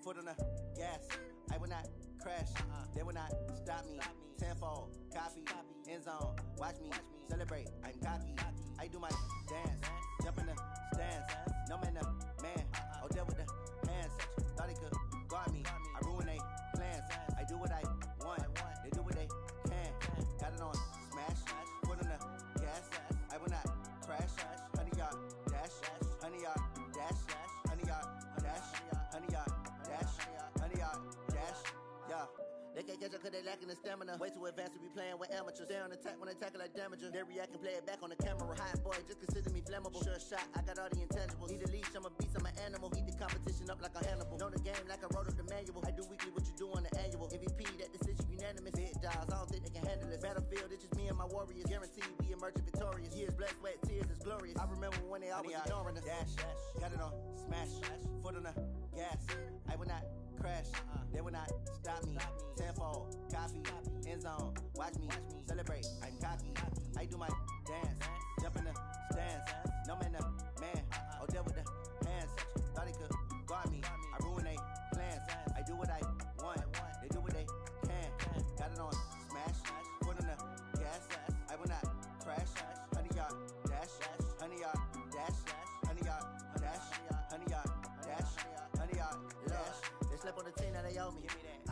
foot on the gas. I will not crash, they will not stop me. Tenfold, copy, end zone, watch me celebrate. I'm cocky, I do my dance, jump in the stands. No man, the man, oh, there with the hands. Thought he could guard me, I ruin they plans. I do what I want, they do what they can. Got it on smash, foot on the gas. I will not crash, honey, y'all dash, honey, y'all dash, honey, y'all dash, honey, y'all dash, honey, y'all dash, yeah. They can't catch up cause they lacking the stamina. Way too advanced to be playing with amateurs. Stay on attack when they tackle like damager. They react and play it back on the camera. Hot boy, just consider me flammable. Sure shot, I got all the intangibles. Need a leash, I'm a beast, I'm an animal. Heat the competition up like a Hannibal. Know the game like I wrote up the manual. I do weekly what you do on the annual. MVP, that decision unanimous. Big dials, I don't think they can handle this. Battlefield, it's just me and my warriors. Guaranteed we emerging victorious. Years, blood, sweat, tears, is glorious. I remember when they always ignoring us. Dash, got it on smash, foot on the gas. I will not crash, they will not stop me. Tenfold, copy, end zone, watch me celebrate. I'm cocky, I do my dance, jump in the stands. No man, the man, oh, there with the hands. Thought he could guard me, I ruin they plans. I do what I want, they do what they can. Got it on smash, foot on the gas. I will not crash, honey, y'all dash, honey, y'all dash, honey, y'all dash, honey, y'all dash, honey, y'all dash. They slept on the team that they owe me.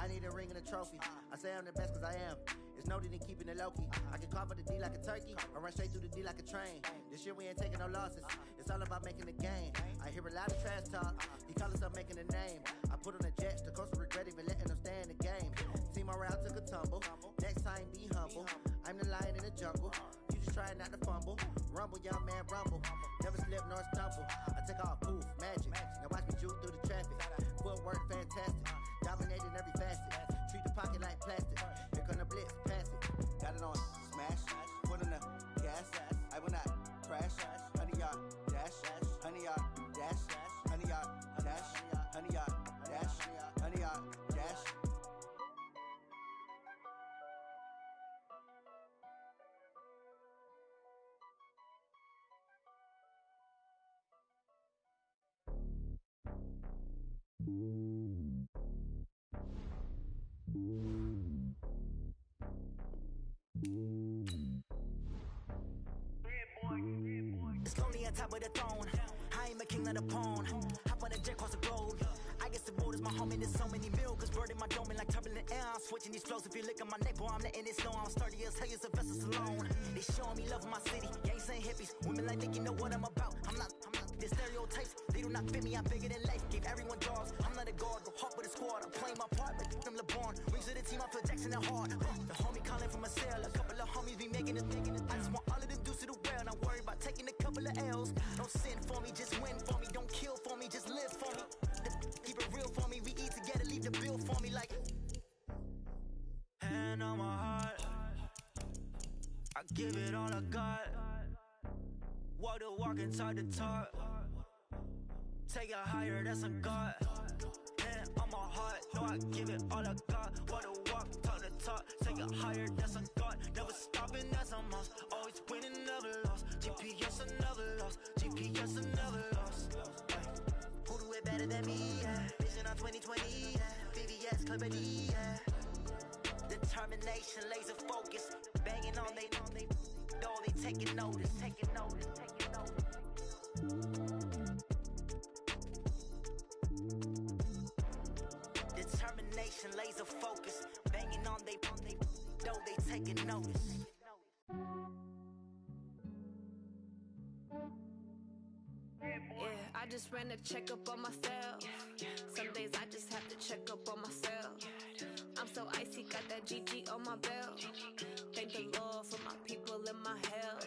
I need a ring and a trophy. I say I'm the best cause I am. It's no need in keeping it low-key. I can carve the D like a turkey, or run straight through the D like a train. This year we ain't taking no losses. It's all about making the game. I hear a lot of trash talk. He call us up making a name. I put on the jets, the coach regret even letting them stay in the game. Team around took a tumble. Next time be humble. I'm the lion in the jungle. You just trying not to fumble. Rumble, young man, rumble. Never slip nor stumble. I take off, poof, magic. Now watch me juke through the traffic. Footwork fantastic. Dominating every facet. Treat the pocket like plastic. Here come the blitz, pass it. Got it on smash, foot on the gas. I will not crash. Honey, y'all dash, honey, y'all dash, honey, y'all dash, honey, y'all dash, honey, y'all dash. It's lonely on top of the throne. I am a king, not a pawn. Hop on a jet across the globe. I guess the road is my home and there's so many milkers. Bird in my dome and like turbulent air. I'm switching these flows. If you look at my neck, boy, I'm letting it slow. I'm sturdy as hell as a vessel alone. They showing me love in my city. Gangs ain't hippies. Women like think you know what I'm about. I'm not the stereotypes. They do not fit me. I'm bigger than life. Gave everyone jobs. I'm not a guard. Go hard with a squad. I'm playing my part like them LeBron. Rings to the team. I feel Jackson and hard. The homie calling from a cell. A couple of homies be making it. I just want all of them dudes to do well. Not worry about taking a couple of L's. Don't sin for me, just win for me. Don't kill for me, just live for me. Keep it real for me. We eat together, leave the bill for me like. Hand on my heart. give it all I got. Walk the walk and talk the talk. Take it higher, that's a God. And on my heart, know I give it all I got. Walk the walk, talk the talk. Take it higher, that's a God. Never stopping, that's a must. Always winning, never lost. GPS, I never lost. GPS, I never lost. Who do it better than me? Yeah. Vision on 2020. Yeah. VVS, Clarity. Yeah. Determination, laser focus. Banging on they taking notice. Determination, laser focus. Banging on they taking notice. Yeah, I just ran a checkup on myself. Some days I just have to check up on myself. I'm so icy, got that GG on my belt. Thank the Lord for my people in my health.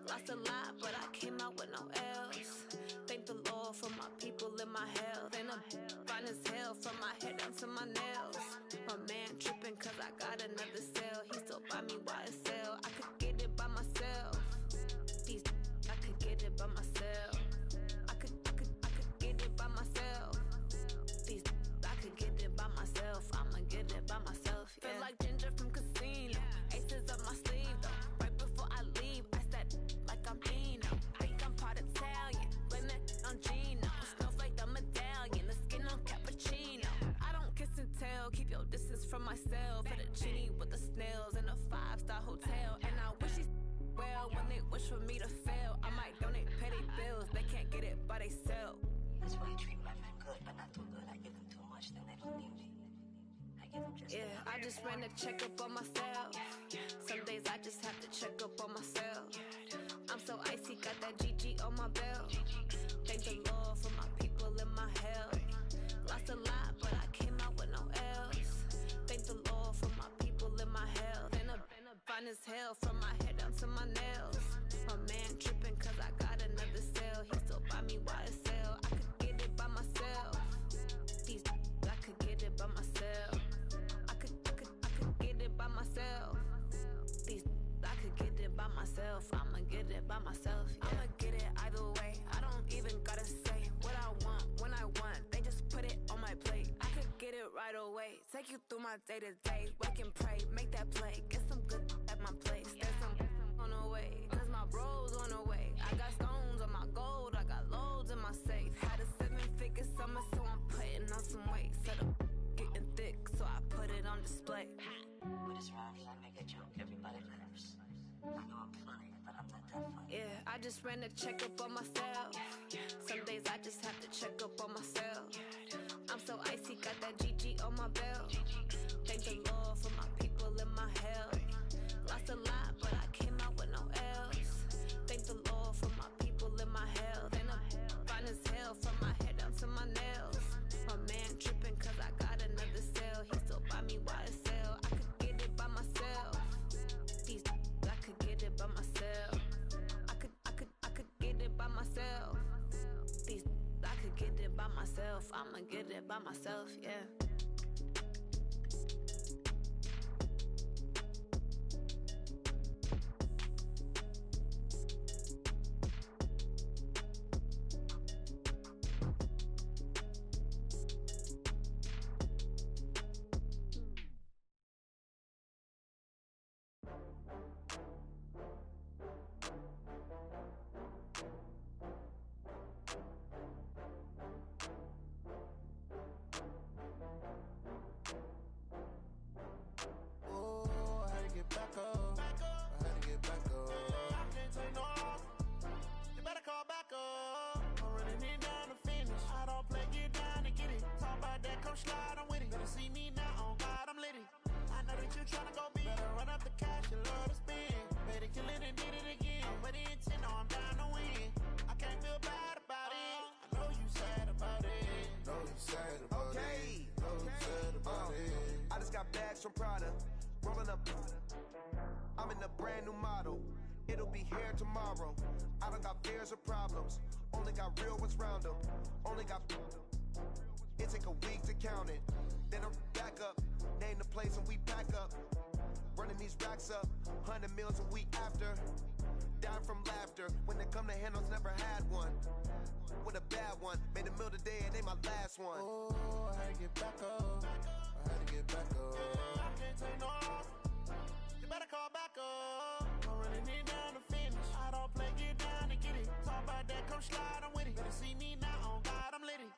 Lost a lot, but I came out with no else. Thank the Lord for my people in my health. And I'm fine as hell from my head down to my nails. My man tripping cause I got another cell. He still buy me YSL. I could get it by myself. These I could get it by myself. I could get it by myself. These I could get it by myself. I'ma get it by myself. Yeah. Feel like Ginger from Casino. Aces up my sleeve though. Right before I leave, I said like I'm Dino. Think I'm part Italian. Blame it on Gino. Snowflake the medallion. The skin on cappuccino. I don't kiss and tell. Keep your distance from myself. For the genie with the snails in a 5-star hotel. And I wish he's well when they wish for me to fail. I might donate petty bills. They can't get it by they sell. That's why you treat my friend good, but not too good. I give them too much, then they don't need me. I give them just yeah, I just ran a checkup on myself. Some days I just have to check up on myself. I'm so icy, got that GG on my belt. Thank the Lord for my people in my health. Lost a lot, but I came out with no else. Thank the Lord for my people in my health. And I'm fine as hell from my head down to my nails. My man tripping cause I got another cell. He still buy me YSL. I could get it by myself. These I could get it by myself. I could get it by myself. These I could get it by myself. I'ma get it by myself. Yeah. I'ma get it either way. I don't even gotta say what I want when I want. They just put it on my plate. I could get it right away. Take you through my day to day. Wake and pray, make that play. Get some good at my place. There's some on the way. Cause my bros on the way. I got stones on my gold. I got loads in my safe. Had a 7-figure summer, so I'm putting on some weight. Set up getting thick, so I put it on display. With this rhymes, I make a joke, everybody laughs. I know I'm funny, but I'm not that funny. Yeah, I just ran a checkup on myself. Some days I just have to check up on myself. I'm so icy, got that GG on my belt. Thank the Lord for my people in my health. Lost a lot, but I came out with no else. Thank the Lord for my people in my health. And I'm fine as hell from my head down to my nails. My man tripping cause I got another cell. He still buy me YSL. I could get it by myself. These I could get it by myself. I could get it by myself. These I could get it by myself. I'ma get it by myself, yeah. From Prada, rolling up. I'm in a brand new model. It'll be here tomorrow. I don't got fears or problems. Only got real ones round them. Only got. It take a week to count it. Then I'm back up. Name the place and we back up. running these racks up, 100 meals a week after. Dying from laughter, when they come to handles, never had one. With a bad one, made a meal today and they my last one. Oh, I had to get back up. I had to get back up. I can't take no off. You better call back up. I'm running it down to finish. I don't play, get down to get it. Talk about that, come slide, I'm with it. Better see me now, on God, I'm litty.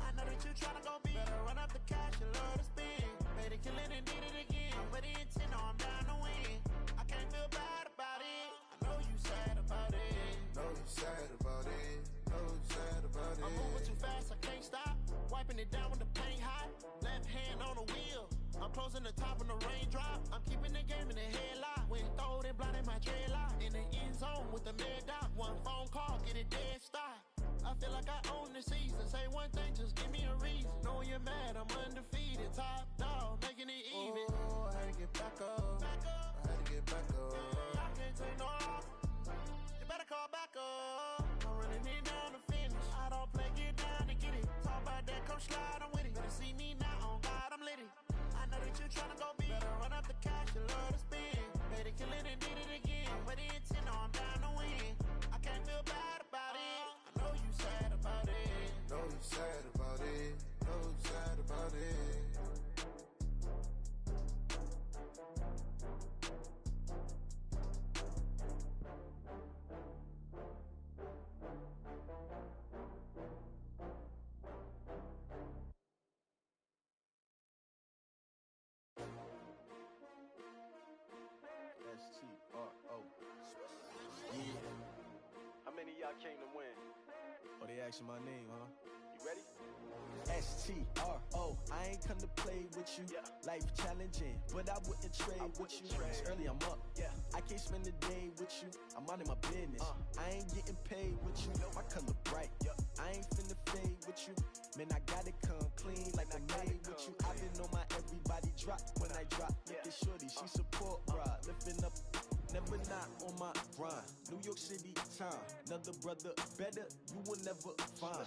I know that you tryna go big. Better run up the cash, you love to spend. Made it, kill it, and did it again. I'm with the intent, no, I'm down to win. I can't feel bad about it. I know you sad about it. Know you sad about it. Know you sad about it. I'm moving too fast, I can't stop. Wiping it down with the paint hot. Left hand on the wheel. I'm closing the top when the raindrop. I'm keeping the game in the headlock. When throwed and blinded my dreadlock. In the end zone with the mad dot. One phone call, get it dead stop. I feel like I own the season. Say one thing, just give me a reason. Knowing you're mad, I'm undefeated. Top dog, making it even. Oh, I had to get back up. I had to get back up. I can't take no off. You better call back up. I'm running it down to finish. I don't play, get down to get it. Talk about that, come slide, I'm with it. Better see me now, on God, I'm litty. I know that you tryna go big. Better run up the cash, you love to spend. Made it, kill it, and did it again. I'm with the intent, no, I'm down to win. I can't feel bad about it. I know you sad about it. Know you sad about it. Know you sad about it. S-T-R-O. Yeah. How many of y'all came to win? Oh, they asking my name, huh? You ready? S-T-R-O, I ain't come to play with you. Life challenging, but I wouldn't trade with you. It's early, I'm up. I can't spend the day with you. I'm out of my business. I ain't getting paid with you. My color bright. I ain't finna fade with you. Man, I gotta come clean like I made with you. I been on my everybody drop when I drop. Look at shorty, she support ride. Lifting up, never not on my grind. New York City time, another brother better, you will never find.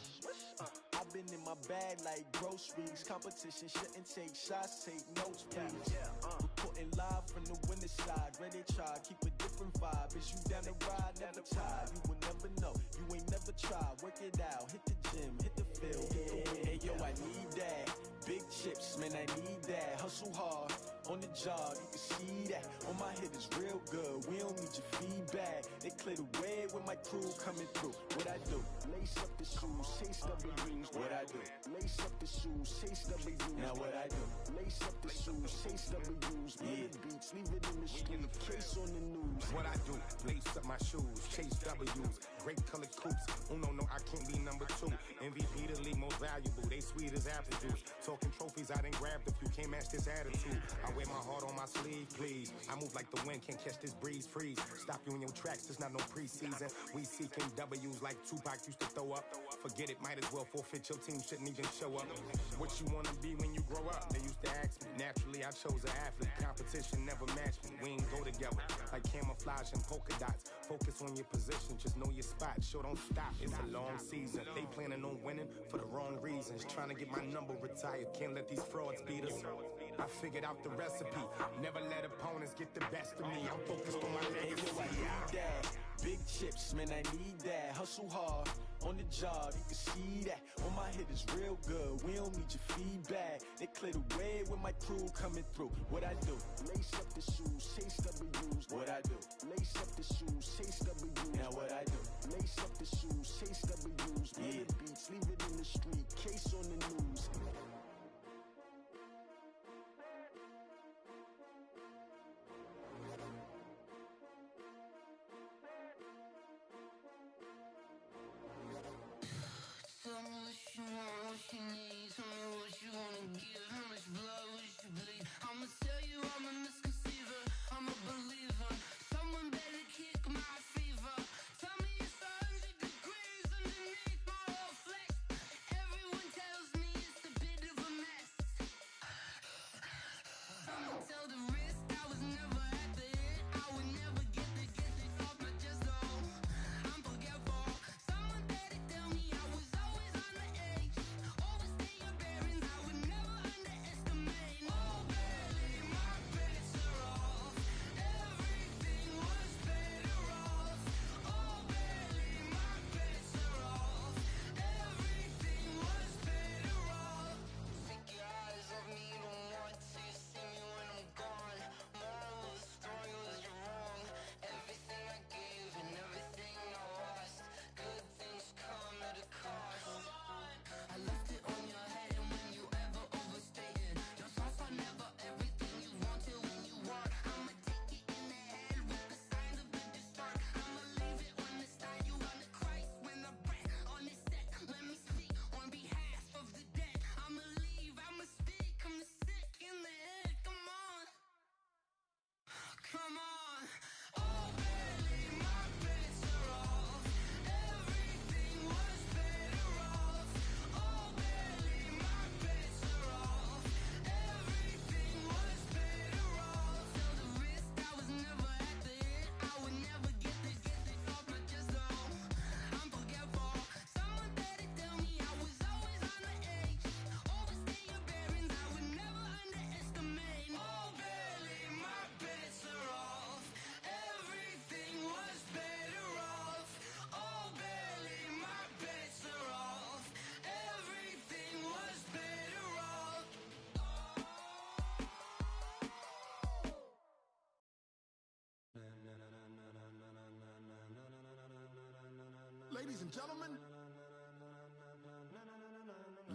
I've been in my bag like groceries. Competition shouldn't take shots, take notes, please. Reporting live from the winner side. Ready to try, keep a different vibe. Is you down the ride, never tired. You will never know, you ain't never tried. Work it out, hit the gym, hit the field, hit the win. Hey yo, I need that. Big chips, man, I need that. Hustle hard, on the job, you can see that. On my head is real good, we don't need your feedback. They clear the way with my crew coming through. What I do? Lace up the shoes, chase W's. What I do? Lace up the shoes, chase W's. Now what I do? Lace up the shoes, chase W's. Yeah, beats, leave it in the street, case on the news. What I do? Lace up my shoes, chase W's. Great colored coops. Uno, no, I can't be number 2. MVP, the league most valuable. They sweet as apple juice. Talking trophies, I done grabbed a few. Can't match this attitude. I wear my heart on my sleeve, please. I move like the wind, can't catch this breeze. Freeze. Stop you in your tracks, there's not no preseason. We seeking W's like Tupac used to throw up. Forget it, might as well forfeit. Your team shouldn't even show up. What you wanna be when you grow up? They used to ask me. Naturally, I chose an athlete. Competition never matched me. We ain't go together like camouflage and polka dots. Focus on your position, just know your spot. Sure, don't stop. It's a long season. They planning on winning for the wrong reasons. Trying to get my number retired. Can't let these frauds beat us. I figured out the recipe. Never let opponents get the best of me. I'm focused on my legacy. I need that. Big chips, man, I need that. Hustle hard, on the job, you can see that. On my head is real good, we don't need your feedback. They clear the way with my crew coming through. What I do? Lace up the shoes, chase W's. What I do? Lace up the shoes, chase W's. Now what I do? Lace up the shoes, chase W's. Yeah, beats, leave it in the street, case on the news. Tell me what you want, what you need. Tell me what you wanna give. How much blood would you bleed? I'ma tell you I'm a misconceiver. I'm a believer. Someone better kick my fever. Tell me it's 100 degrees underneath my whole flesh. Everyone tells me it's a bit and gentlemen.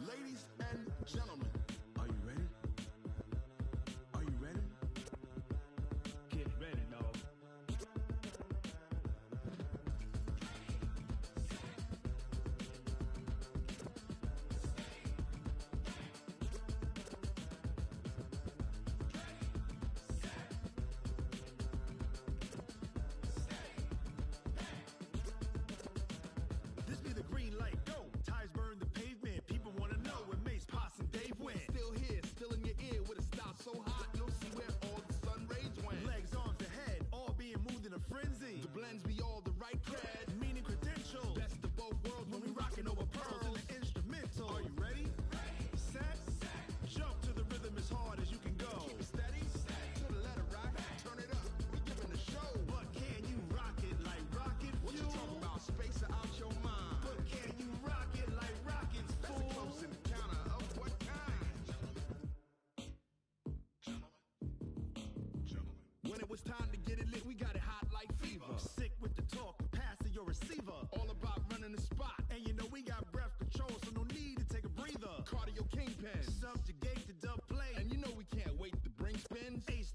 Ladies and gentlemen. Are you ready? Are you ready? Get ready, dog. This be the green light, go. Ties burn the pavement. People wanna know where Mace, Potts, and Dave went. Still here, still in your ear with a style so hot, you'll see where all the sun rays went. Legs, arms, the head, all being moved in a frenzy. The blends be all the right cred, meaning credentials. Best of both worlds when we rockin' over pearls in the instrumental. Are you ready? Set, jump to the rhythm as hard as you can go. Keep it steady, to the letter right. Turn it up, we giving the show. But can you rock it like rocket fuel? What you talking about? Space out your mind. But can you rock it like rockets, fool? That's a close encounter of what kind? When it was time to get it lit, we got it hot like fever. Sick with the talk, pass to your receiver. All about running the spot, and you know we got breath control, so no need to take a breather. Cardio kingpin, subjugate the dub play, and you know we can't wait to bring spins. Ace